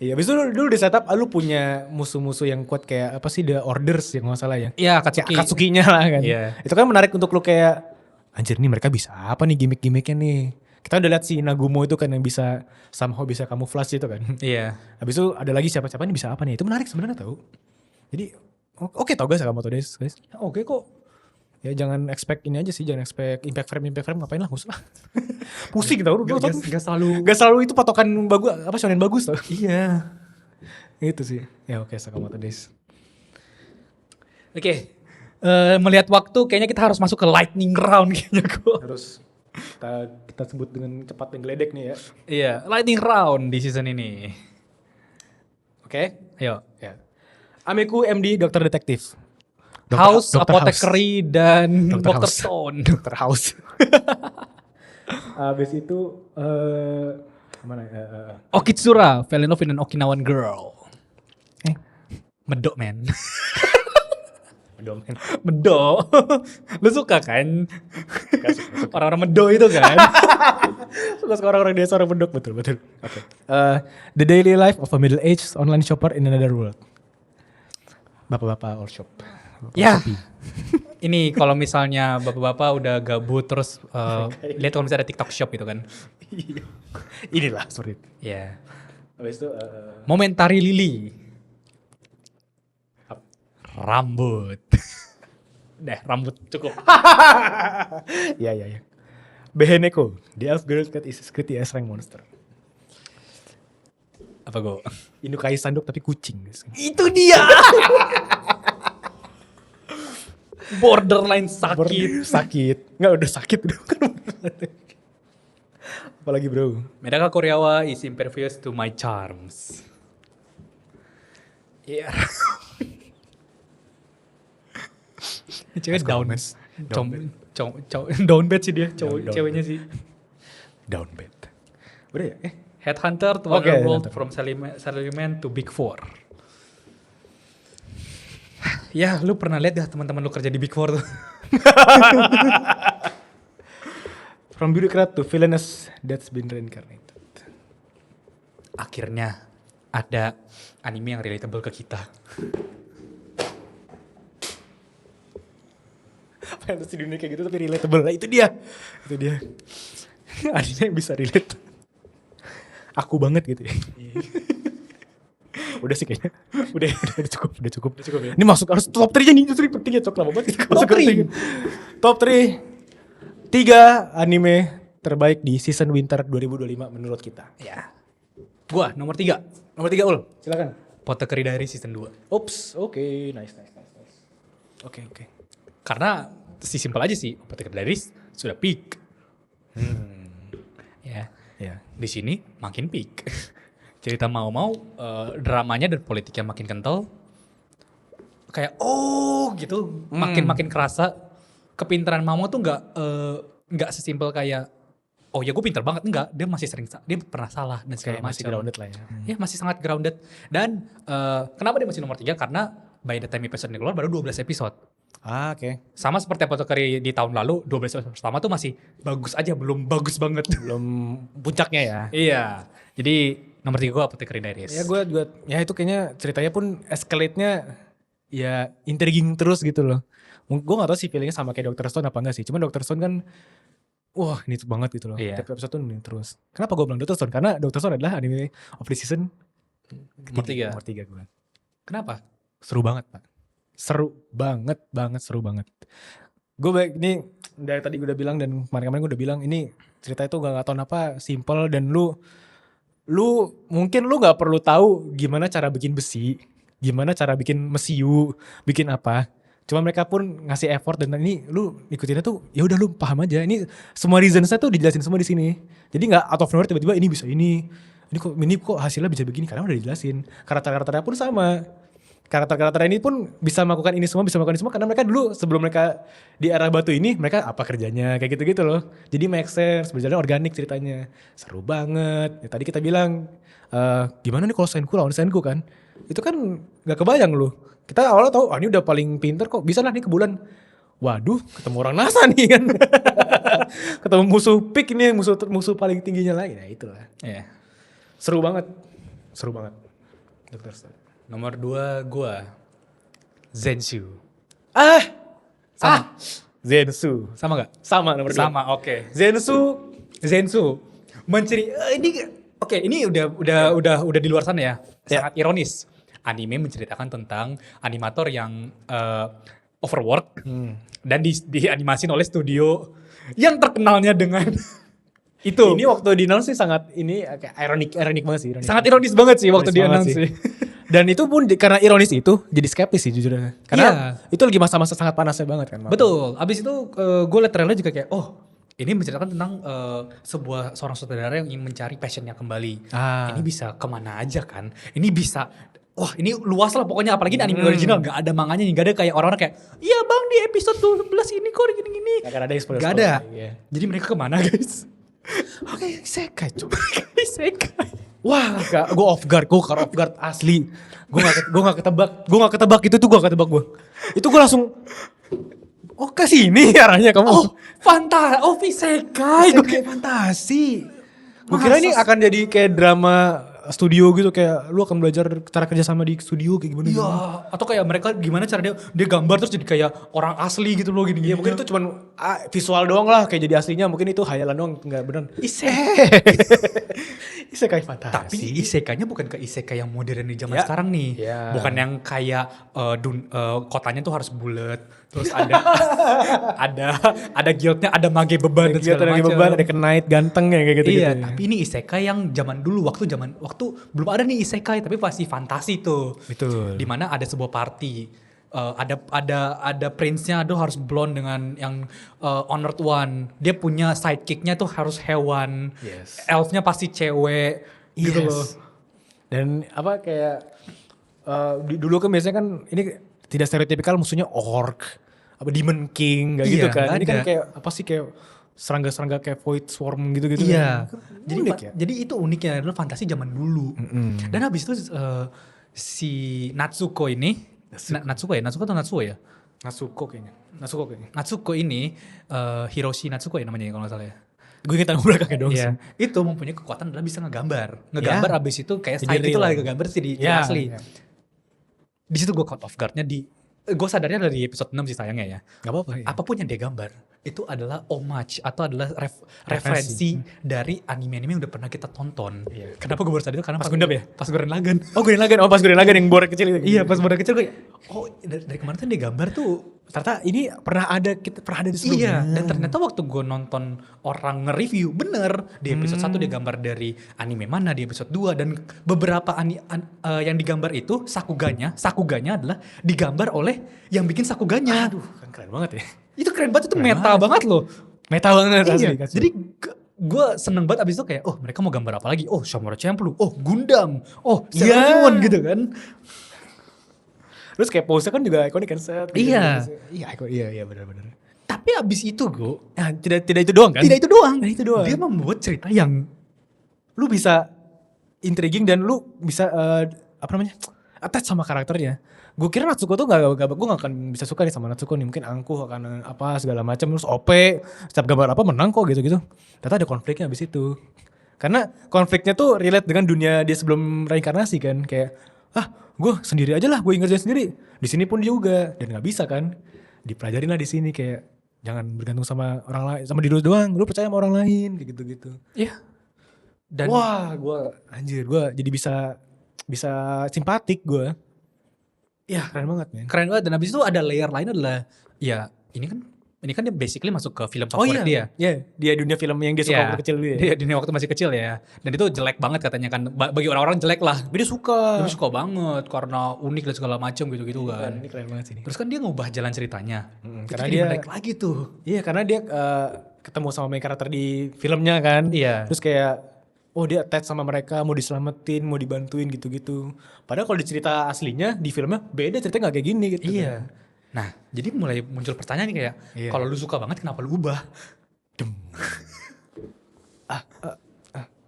Iya, abis itu dulu di setup lu punya musuh-musuh yang kuat kayak apa sih, The Orders yang gak salah ya. Iya, Akatsuki. Kayak Akatsuki-nya lah kan. Iya. Itu kan menarik untuk lu kayak, anjir nih mereka bisa apa nih gimmick-gimmicknya nih. Kita udah lihat si Nagumo itu kan yang bisa somehow bisa camouflage itu kan. Iya. Habis itu ada lagi siapa-siapa nih bisa apa nih. Itu menarik sebenarnya tau. Jadi oke tau guys Sakamoto Days guys. Oke kok. Ya jangan expect ini aja sih, jangan expect impact frame ngapain lah usah. Pusing tau. Gak selalu. Gak selalu itu patokan bagus apa shonen bagus tau. Iya. Itu sih. Ya oke Sakamoto Days. Oke. Melihat waktu kayaknya kita harus masuk ke lightning round kayaknya kok. Harus kita sebut dengan cepat dan geledek nih ya. Iya, lightning round di season ini. Oke, ayo. Ya. Amiku MD Dokter Detektif. House, Dr. Apothecary, dan Dr. Dr. House. Stone. Dr. House. Habis itu mana ya? Okitsura, fell in love with an Okinawan girl. Medok men. Domen. Medok. Lu suka kan? Orang-orang medok itu kan? Suka orang-orang desa orang bedok betul. Oke. The daily life of a middle-aged online shopper in another world. Bapak-bapak all shop. Ya. Ini kalau misalnya bapak-bapak udah gabut terus lihat kalau misalnya ada TikTok shop gitu kan. Inilah seperti itu. Ya. Habis itu Momentari Lily. Rambut. Rambut cukup. ya. Beheneko, the elf girl that is secretly a rank monster. Apa gue? Inukai Sandok tapi kucing. Itu dia. Borderline sakit. Sakit. Enggak udah sakit udah kan. Apalagi bro. Medaka Koreawa is impervious to my charms. Iya. Cewek down. Down bad. Down bad sih dia, Down ceweknya sih. Down bad. Udah ya? Headhunter to Oke, other world Headhunter. from salaryman to Big Four. Ya, lu pernah lihat ya teman-teman lu kerja di Big Four tuh. From bureaucrat to villainous that's been reincarnated. Akhirnya ada anime yang relatable ke kita. Fantasy dunia kayak gitu tapi relatable. Nah, itu dia. Anime yang bisa relate. Aku banget gitu ya. Udah sih kayaknya. Udah cukup. ya. Ini masuk harus top 3 nih, justru pentingnya cok lama banget. Top 3. Top 3. 3 anime terbaik di season winter 2025 menurut kita. Ya. Gua nomor 3. Nomor 3 Ul, silakan. Apothecary Diaries season 2. Ops, oke, nice. Oke. Karena simpel aja sih, Apothecary Diaries sudah peak. Ya. Di sini makin peak. Cerita mau dramanya dan politiknya makin kental. Kayak gitu, makin kerasa kepintaran Mamo tuh nggak sesimpel kayak ya gue pinter banget, enggak, dia pernah salah dan segala Kayak masih macam. grounded lah ya. Ya masih sangat grounded. Dan kenapa dia masih nomor 3? Karena by the time episode ini keluar baru 12 episode. Oke. Sama seperti Apothecary di tahun lalu, 12 episode pertama tuh masih bagus aja, belum bagus banget. Belum puncaknya ya. Iya. Jadi nomor 3 gue Apothecary Diaries. Ya gue ya itu kayaknya ceritanya pun escalate-nya ya intriguing terus gitu loh. Gue gak tau sih feelingnya sama kayak Dr. Stone apa enggak sih. Cuman Dr. Stone kan wah ini tuh banget gitu loh. Iya. Tiap episode tuh ini terus. Kenapa gue bilang Dr. Stone? Karena Dr. Stone adalah anime of the season Nomor 3. Nomor 3 gue. Kenapa? Seru banget Pak. Seru banget. Gue ini dari tadi gue udah bilang dan kemarin-kemarin gue udah bilang ini cerita itu gak tau kenapa simple dan lu mungkin lu gak perlu tahu gimana cara bikin besi, gimana cara bikin mesiu, bikin apa. Cuma mereka pun ngasih effort dan ini lu ikutinnya tuh ya udah lu paham aja. Ini semua reasonsnya tuh dijelasin semua di sini. Jadi nggak out of nowhere tiba-tiba ini bisa ini kok hasilnya bisa begini karena udah dijelasin. Karakter-karakternya pun sama. Karakter-karakter ini pun bisa melakukan ini semua karena mereka dulu sebelum mereka di era batu ini mereka apa kerjanya kayak gitu-gitu loh. Jadi make sense, berjalan organik ceritanya. Seru banget. Ya, tadi kita bilang gimana nih kalau Senku lawan Senku kan? Itu kan gak kebayang loh. Kita awalnya tahu ini udah paling pinter kok bisa lah nih ke bulan. Waduh, ketemu orang NASA nih kan. Ketemu musuh peak ini musuh paling tingginya lagi. Nah itulah. Iya. Seru banget. Dr. Stone. Nomor 2 gue Zenshu. Sama. Zensu. Sama gak? Sama nomor 2. Sama, oke. Zensu. Ini udah di luar sana ya. Sangat ironis. Anime menceritakan tentang animator yang overwork dan dianimasin oleh studio yang terkenalnya dengan itu. Ini waktu di announce sih sangat ini kayak ironik banget sih. Sangat ironis banget sih waktu di announce sih. Dan itu pun karena ironis itu jadi skeptis sih jujur. Karena Iya. itu lagi masa-masa sangat panasnya banget kan. Betul. Abis itu gue liat trailer juga kayak ini menceritakan tentang seorang sutradara yang ingin mencari passionnya kembali. Ini bisa kemana aja kan? Ini bisa, ini luas lah pokoknya. Apalagi di anime original gak ada manganya, gak ada kayak orang-orang kayak, iya bang di episode 12 ini kok gini-gini. Gak ada spoiler. Gak ada. Iya. Jadi mereka kemana guys? Oke, isekai coba. Isekai. Wah, gue off guard asli. Gue gak ketebak itu tuh gue gak ketebak gue. Itu gue langsung ke sini arahnya kamu. Isekai. Gue kayak fantasi. Gue kira ini akan jadi kayak drama studio gitu, kayak lu akan belajar cara kerja sama di studio kayak gimana. Iya, atau kayak mereka gimana cara dia gambar terus jadi kayak orang asli gitu loh gini. Ya mungkin itu cuman visual doang lah kayak jadi aslinya, mungkin itu hayalan doang, enggak bener. Isekai fantasi. Tapi isekainya bukan ke isekai yang modern di zaman Ya. sekarang nih. Ya. Bukan yang kayak kotanya tuh harus bulat, terus ada ada guildnya, ada mage beban dan segala macam. beban, ada knight ganteng ya kayak gitu. Iya, tapi ini isekai yang zaman dulu waktu belum ada nih isekai tapi pasti fantasi tuh. Betul. Dimana ada sebuah party, ada prince-nya tuh harus blonde dengan yang honored one. Dia punya sidekick-nya tuh harus hewan. Yes. Elf-nya pasti cewek gitu loh. Dan apa kayak dulu kan biasanya kan ini tidak stereotipikal musuhnya orc. apa Demon King gak Iya, gitu kan. nggak Ini kan ada. kayak apa sih, kayak serangga-serangga kayak Void Swarm gitu-gitu Iya. kan. Jadi Unik ya. jadi itu uniknya adalah fantasi zaman dulu. Dan habis itu si Natsuko ini, Natsuko atau Natsuo ya? Natsuko kayaknya. Natsuko ini Hiroshi Natsuko ya namanya kalau nggak salah ya. Gue inget tanggung belakangnya dong Iya. sih. Itu mempunyai kekuatan adalah bisa ngegambar. Ngegambar abis itu kayak Jadi style gitu real. lah, ngegambar jadi Iya, asli. iya. Di situ gue caught off guard-nya gue sadarnya dari episode 6 sih sayangnya ya. Gak apa-apa ya. Apapun yang dia gambar itu adalah homage atau adalah referensi dari anime-anime yang udah pernah kita tonton. Iya. Kenapa gue baru sadar itu? Karena Pas Gundam ya? Pas Gurren Lagann. Oh Gurren Lagann, pas Gurren Lagann yang bor kecil itu. Iya, pas baru kecil gue oh dari kemarin tuh dia gambar tuh. Ternyata ini pernah ada di sebelumnya. Iya, dan ternyata waktu gue nonton orang nge-review, bener. Di episode 1 dia gambar dari anime mana, di episode 2. Dan beberapa yang digambar itu, Sakuganya adalah digambar oleh yang bikin Sakuganya. Aduh, kan keren banget ya. Itu keren banget, itu meta banget loh. Meta banget Iya, asli. jadi gue seneng banget abis itu kayak, oh mereka mau gambar apa lagi? Oh Samurai Champloo, oh Gundam, oh Sailor Moon gitu kan. Terus kayak pose kan juga ikonik kan set. Iya. Iya benar-benar. Tapi abis itu gue, Nah, tidak itu doang kan? tidak itu doang. Tidak itu doang. Dia membuat cerita yang Lu bisa intriguing dan lu bisa attach sama karakternya. Gue kira Natsuko tuh gue gak akan bisa suka nih sama Natsuko nih. Mungkin angkuh akan apa segala macam, terus OP, setiap gambar apa menang kok gitu-gitu. Ternyata ada konfliknya abis itu. Karena konfliknya tuh relate dengan dunia dia sebelum reinkarnasi kan. Kayak gue sendiri aja lah, gue ngerjain sendiri. Di sini pun juga, dan nggak bisa kan. Dipelajarin lah di sini kayak jangan bergantung sama orang lain, sama diri lu doang. Lu percaya sama orang lain kayak gitu-gitu. iya. Dan Wah, gue jadi bisa simpatik gue. Ya keren banget men. keren banget. Dan abis itu ada layer lain adalah, ya ini kan dia basically masuk ke film favorit dia. Iya, dia dunia film yang dia suka Iya, waktu kecil dia. Dia dunia waktu masih kecil ya. Dan itu jelek banget katanya kan. Bagi orang-orang jelek lah. Tapi dia suka. Dia suka banget karena unik dan segala macam gitu-gitu kan. Ini keren banget sih. Terus kan dia ngubah jalan ceritanya. Karena Jadi dia menarik lagi tuh. Iya, karena dia ketemu sama main karakter di filmnya kan. Iya. Terus kayak dia attach sama mereka, mau diselamatin, mau dibantuin gitu-gitu. Padahal kalau di cerita aslinya di filmnya beda, ceritanya gak kayak gini gitu. Iya. Nah, jadi mulai muncul pertanyaan nih kayak, Iya. kalau lu suka banget kenapa lu ubah?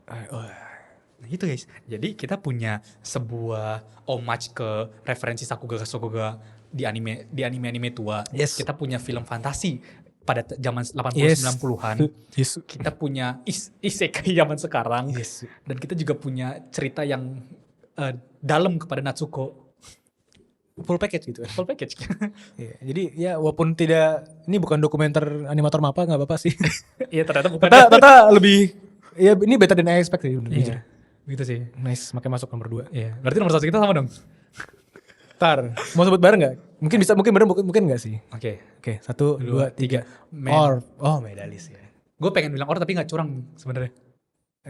Nah gitu guys. Jadi kita punya sebuah homage ke referensi Sakuga di anime tua. Yes. Kita punya film fantasi pada zaman 80 Yes. 90-an. Yes. Kita punya isekai zaman sekarang. Yes. Dan kita juga punya cerita yang dalam kepada Natsuko. Full package gitu. Full package. Iya, jadi ya walaupun tidak, ini bukan dokumenter animator Mappa, nggak apa-apa sih. Iya ternyata bukan. Ternyata lebih, ya ini better than I expect sih. Iya. Gitu sih. Nice, makanya masuk nomor 2. Iya. Berarti nomor 1 kita sama dong. Ntar, mau sebut bareng nggak? Mungkin bisa, mungkin nggak sih? Oke. Oke, 1, 2, 3. Medalis ya. Gue pengen bilang tapi nggak curang sebenarnya.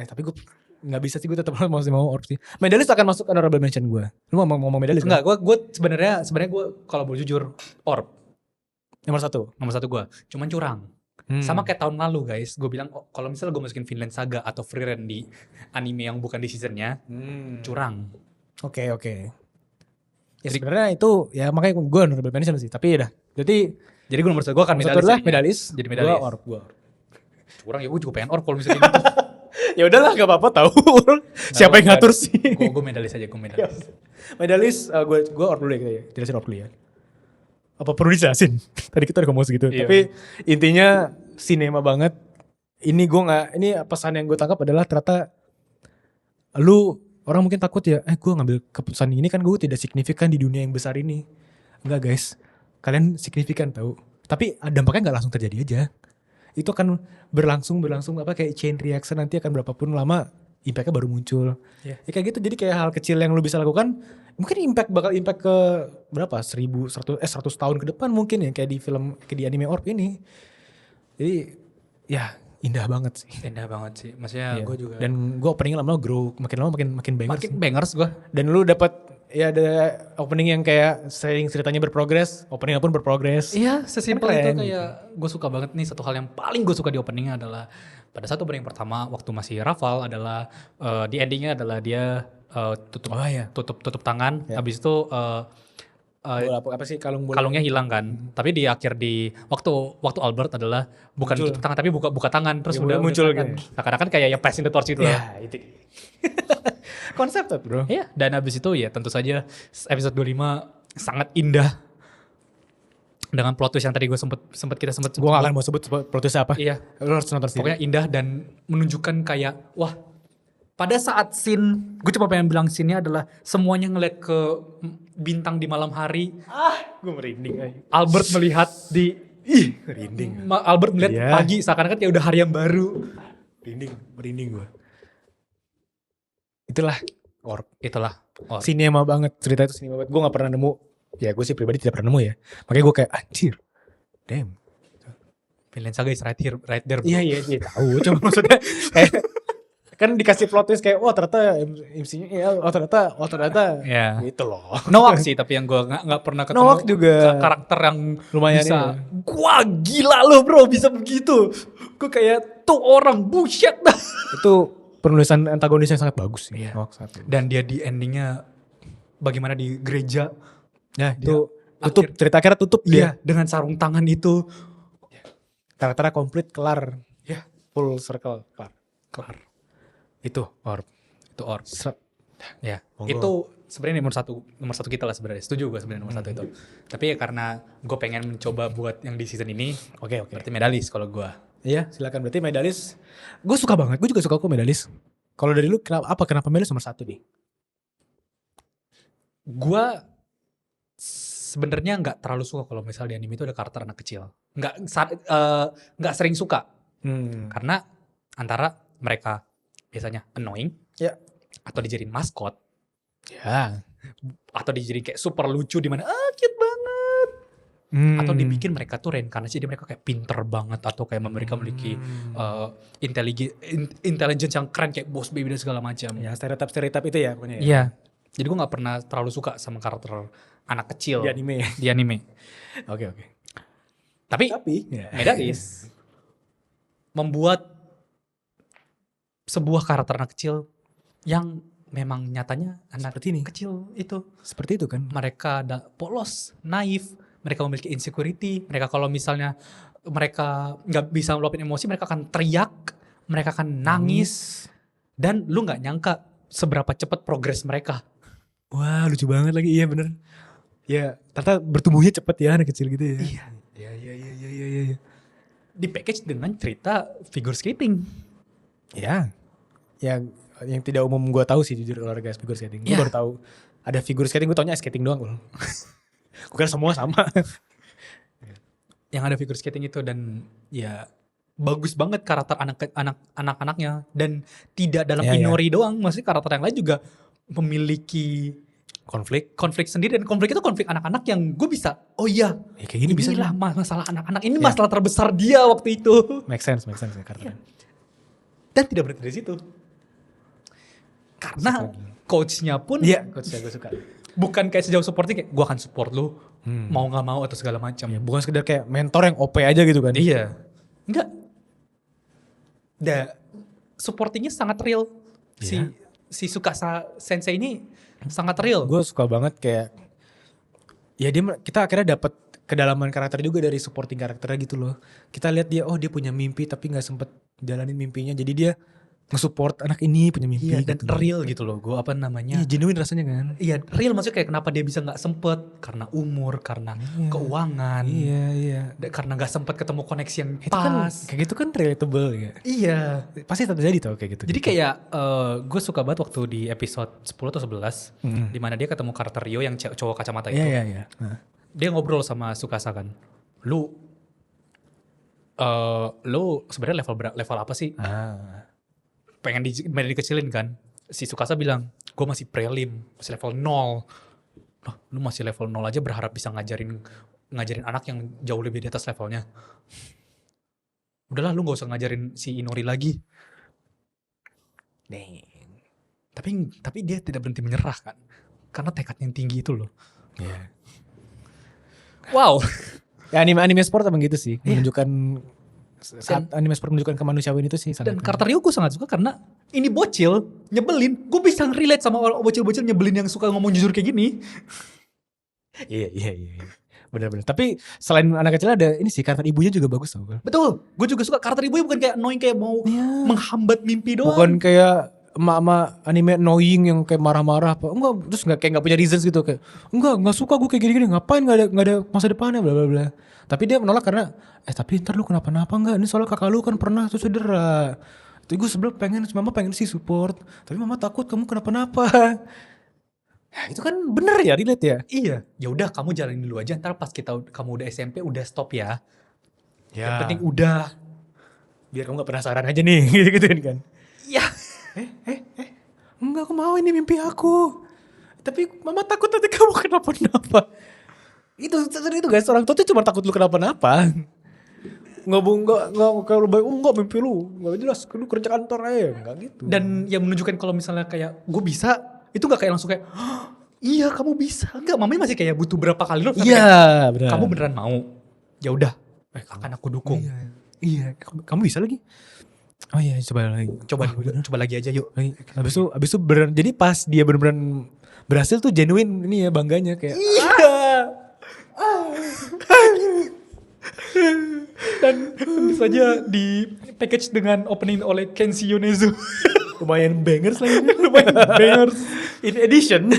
Tapi gue nggak bisa sih, gue tetap masih mau Orb sih. Medalis akan masuk honorable mention gue. Lu mau ngomong Medalis? Enggak, gue sebenarnya gue kalau boleh jujur Orb Nomor 1. nomor 1 gue. Cuman curang. Sama kayak tahun lalu guys, gue bilang kalau misalnya gue masukin Vinland Saga atau Frieren di anime yang bukan di seasonnya, curang. Oke. Ya sebenarnya itu ya makanya gue honorable mention sih. Tapi ya dah. Jadi gue nomor 1 gue akan satu adalah Medalis. Jadi Medalis. Gue Orb. Curang ya, gue juga pengen Orb kalau misalnya gitu. Ya udahlah, gak apa-apa tahu. Siapa yang ngatur sih? Gue Medalis aja, gue Medalis. Medalis, gue Orb dulu ya kita ya. Jelasin Orb dulu ya. Apa perlu dijelasin? Tadi kita udah ngomong segitu. Iya. Tapi intinya sinema banget. Ini pesan yang gue tangkap adalah ternyata orang mungkin takut ya, gue ngambil keputusan ini kan gue tidak signifikan di dunia yang besar ini. Enggak guys, kalian signifikan tahu. Tapi dampaknya nggak langsung terjadi aja. Itu akan berlangsung kayak chain reaction, nanti akan berapapun lama impact-nya baru muncul. Iya. Ya kayak gitu, jadi kayak hal kecil yang lu bisa lakukan mungkin bakal impact ke berapa 100 tahun ke depan mungkin ya, kayak di film, kayak di anime Orb ini. Jadi ya indah banget sih. Indah banget sih, maksudnya Iya. gue juga. Dan gue opening lama grow, makin lama makin bangers. makin bangers gue. Dan lu dapat ya ada opening yang kayak sering ceritanya berprogres, openingnya pun berprogres. Iya, sesimpel Kan itu keren. kayak gue suka banget nih. Satu hal yang paling gue suka di openingnya adalah pada saat opening pertama waktu masih Rafal adalah di endingnya adalah dia tutup Oh iya. tutup tangan. Ya. Habis itu apa sih kalung bola? kalungnya hilang kan. Tapi di akhir waktu Albert adalah bukan Muncul. tutup tangan tapi buka tangan terus Ya, udah muncul kan. gitu. Seakan-akan kayak ya passing the torch itu lah. Ya, itu. Konsep tuh, bro. Iya, dan habis itu ya tentu saja episode 25 sangat indah. Dengan plot twist yang tadi gue sempet kita sempet. Gue gak akan mau sebut produser apa. Iya. Lo harus nonton sendiri. Pokoknya indah dan menunjukkan kayak wah, pada saat scene, gue cuma pengen bilang scene-nya adalah semuanya ngeliat ke bintang di malam hari. Gue merinding aja. Albert melihat di Merinding. Albert melihat Iya. pagi seakan-akan kayak udah hari yang baru. Merinding gue. Itulah Orb. Itulah. Oh, Sinema banget, cerita itu sinema banget. Gue gak pernah nemu, ya gue sih pribadi tidak pernah nemu ya. Makanya gue kayak anjir, damn. Vinland Saga is right there. Bro. Iya tahu. Cuma maksudnya kan dikasih plot twist kayak ternyata MC-nya ya, ternyata Iya. gitu loh. Noak sih, tapi yang gue nggak pernah ketemu Noak juga. karakter yang Lumayan bisa. ya. Wah gila lo bro bisa begitu. Gue kayak tuh orang bullshit dah. Itu penulisan antagonis yang sangat bagus sih. Iya. Noak sangat bagus. Dan dia di endingnya bagaimana di gereja. Ya Dia itu tutup, cerita akhirnya tutup Iya dia. dengan sarung tangan itu. Tara-tara komplit kelar. Ya Full circle kelar. kelar. Itu Orb. Itu Orb. Seret. Ya, Monggo. itu sebenarnya nomor satu kita lah sebenarnya. Setuju gue sebenarnya nomor satu itu. Tapi ya karena gue pengen mencoba buat yang di season ini, Oke. berarti medalis kalau gue. Iya, silakan. Berarti Medalis. Gue suka banget. Gue juga suka kok Medalis. Kalau dari lu kenapa Medalis nomor 1 nih? Gue sebenarnya nggak terlalu suka kalau misal di anime itu ada karakter anak kecil. Nggak sering suka karena antara mereka biasanya annoying, Ya. atau dijadiin maskot, Ya. atau dijadiin kayak super lucu di mana cute banget. Atau dibikin mereka tuh reinkarnasi jadi mereka kayak pinter banget atau kayak mereka memiliki intelligence yang keren kayak boss baby dan segala macam. Ya stereotip itu ya pokoknya ya. Iya. Jadi gue nggak pernah terlalu suka sama karakter anak kecil Di anime. di anime. Oke. Tapi Ya. Medalis membuat sebuah karakter anak kecil yang memang nyatanya anak Seperti ini. kecil itu. Seperti itu kan. Mereka polos, naif, mereka memiliki insecurity, mereka kalau misalnya mereka nggak bisa meluapin emosi, mereka akan teriak, mereka akan nangis, dan lu nggak nyangka seberapa cepat progres mereka. Wah, lucu banget lagi. Iya bener. Ya, ternyata bertumbuhnya cepet ya anak kecil gitu ya. Iya. Iya. Di package dengan cerita figure skating. Ya. Yang tidak umum gue tahu sih jujur olahraga figure skating. Gue Ya. baru tahu ada figure skating, gue taunya skating doang loh. Gue kira semua sama. Yang ada figure skating itu dan ya bagus banget karakter anak-anaknya dan tidak dalam Ya, ya. Inori doang, maksudnya karakter yang lain juga memiliki konflik sendiri dan konflik itu konflik anak-anak yang gue bisa Ya kayak gini bisa inilah masalah anak-anak ini Ya. masalah terbesar dia waktu itu make sense ya karakternya. dan tidak berhenti dari situ karena coachnya pun Iya, coach gue suka. bukan kayak sejauh supporting kayak gue akan support lu mau nggak mau atau segala macam. Ya, bukan sekedar kayak mentor yang OP aja gitu kan. Iya. Enggak. Supportingnya sangat real. Iya. Si Tsukasa Sensei ini sangat real. Gue suka banget kayak ya kita akhirnya dapat kedalaman karakter juga dari supporting karakternya gitu loh. Kita lihat dia dia punya mimpi tapi nggak sempet jalanin mimpinya. Jadi dia nge-support anak ini punya mimpi Iya, dan gitu. real gitu loh. Gue apa namanya? Iya, genuine rasanya kan. Iya, real maksudnya kayak kenapa dia bisa nggak sempet karena umur, karena keuangan, Iya. karena nggak sempet ketemu koneksi yang Itu kan pas. kayak gitu kan relatable ya. Iya. Pasti terjadi tau kayak gitu. Jadi kayak gue suka banget waktu di episode 10 atau 11 di mana dia ketemu karakter Rio yang cowok kacamata itu. Iya. Nah. Dia ngobrol sama Tsukasa kan. Lu sebenarnya level apa sih? Pengen dikecilin kan. Si Tsukasa bilang, gue masih prelim, masih level 0. Loh, lu masih level 0 aja berharap bisa ngajarin anak yang jauh lebih di atas levelnya. Udahlah lu gak usah ngajarin si Inori lagi. Tapi dia tidak berhenti menyerah kan. Karena tekadnya yang tinggi itu loh. Iya. Wow. Ya anime sport emang gitu sih. Iya. Menunjukkan saat anime sport menunjukkan kemanusiaan itu sih Dan sangat. karakter Rio gue sangat suka karena ini bocil, nyebelin. Gue bisa relate sama bocil-bocil nyebelin yang suka ngomong jujur kayak gini. Iya. Benar-benar. Tapi selain anak kecil ada ini sih karakter ibunya juga bagus tau. Betul, gue juga suka karakter ibunya bukan kayak annoying kayak mau menghambat mimpi doang. Bukan kayak emak-emak anime annoying yang kayak marah-marah apa. Enggak, terus kayak enggak punya reasons gitu kayak. Enggak suka gue kayak gini-gini. Ngapain enggak ada masa depannya bla bla bla. Tapi dia menolak karena tapi ntar lu kenapa-napa enggak? Ini soalnya kakak lu kan pernah tuh cedera. Itu gue sebelum mama pengen sih support. Tapi mama takut kamu kenapa-napa. Ya, itu kan bener ya, relate ya. Iya, ya udah kamu jalanin dulu aja. Ntar pas kamu udah SMP udah stop ya. Yang penting udah. Biar kamu gak penasaran aja nih, gitu-gituin kan. Iya. Enggak, aku mau ini mimpi aku. Tapi mama takut nanti kamu kenapa-napa. Itu guys, orang tua tuh cuma takut lu kenapa-napa. Enggak mimpi lu. Enggak jelas, lu kerja kantor aja. Enggak gitu. Dan yang menunjukkan kalau misalnya kayak gue bisa, itu gak kayak langsung kayak, iya kamu bisa. Enggak, mamanya masih kayak butuh berapa kali lo. Iya, benar. Kamu beneran mau? Ya udah, akan aku dukung. Iya, kamu bisa lagi. Oh iya, coba lagi. Coba lagi aja yuk. Habis itu beneran. Jadi pas dia beneran berhasil tuh genuine ini ya bangganya kayak. Iya. Dan bisa aja di package dengan opening oleh Kenshi Yonezu. Lumayan bangers lagi. Lumayan bangers. In addition.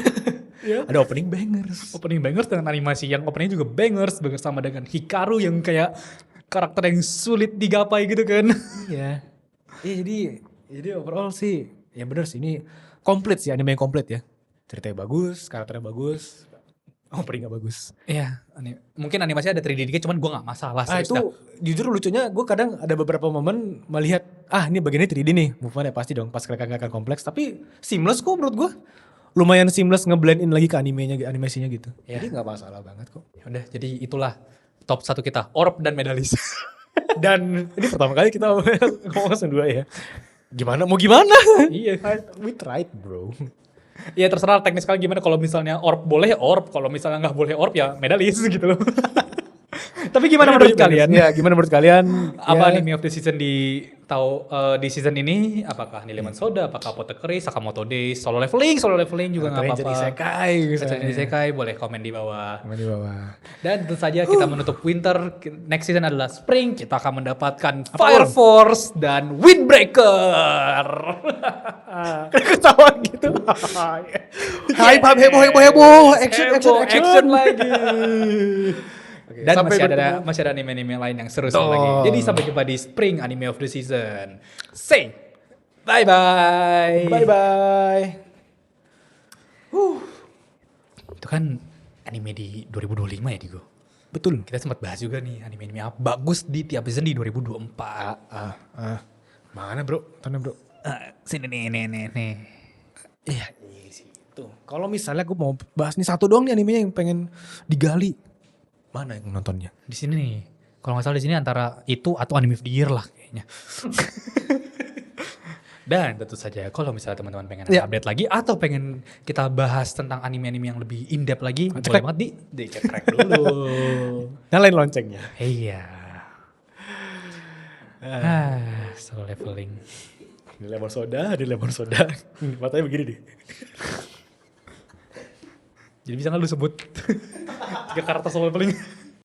Ya. Ada opening bangers. Opening bangers dengan animasi yang opening juga bangers bersama dengan Hikaru yang kayak karakter yang sulit digapai gitu kan. Iya. Jadi overall sih ya bener sih ini komplit sih, anime yang komplit ya. Ceritanya bagus, karakternya bagus. Openingnya bagus. Iya, mungkin animasinya ada 3D dikit cuman gue gak masalah. Itu jujur lucunya gue kadang ada beberapa momen melihat ini bagiannya 3D nih. Move-nya pasti dong pas gerakan-gerakan kompleks. Tapi seamless kok menurut gue. Lumayan seamless ngeblend in lagi ke animasinya gitu. Ya. Jadi gak masalah banget kok. Udah, jadi itulah top 1 kita. Orb dan Medalis. Dan ini pertama kali kita ngomong langsung 2 ya. Mau gimana? Iya. We tried bro. Ya terserah teknis kalian gimana. Kalau misalnya orb boleh ya orb. Kalau misalnya nggak boleh orb ya Medalis gitu loh. Tapi gimana menurut kalian? Ya gimana menurut kalian? Apa anime of the season di season ini? Apakah Lemon Soda? Apakah Apothecary? Sakamoto Days? Solo leveling juga nggak apa-apa. Ranger Isekai boleh komen di bawah. Dan tentu saja kita menutup winter. Next season adalah spring. Kita akan mendapatkan Fire Force dan Windbreaker. Ketawa gitu. Hype heboh. Action lagi. Dan masih ada anime-anime lain yang seru lagi. Jadi sampai jumpa di Spring Anime of the Season. Say bye-bye. Bye-bye. Itu kan anime di 2025 ya Digo? Betul. Kita sempat bahas juga nih anime-anime apa bagus di tiap season di 2024. Mana bro? Tanya bro. Sini nih. Iya sih. Tuh. Kalau misalnya gue mau bahas nih satu doang nih animenya yang pengen digali. Mana yang nontonnya? Di sini nih. Kalau nggak salah di sini antara itu atau anime of the year lah kayaknya. Dan tentu saja kalau misalnya teman-teman pengen update lagi atau pengen kita bahas tentang anime-anime yang lebih in-depth lagi, boleh banget dicek dulu. Nyalain loncengnya. Iya. Solo leveling. Di lemon soda. Matanya begini deh. Jadi bisa nggak lu sebut 3 karakter solo leveling?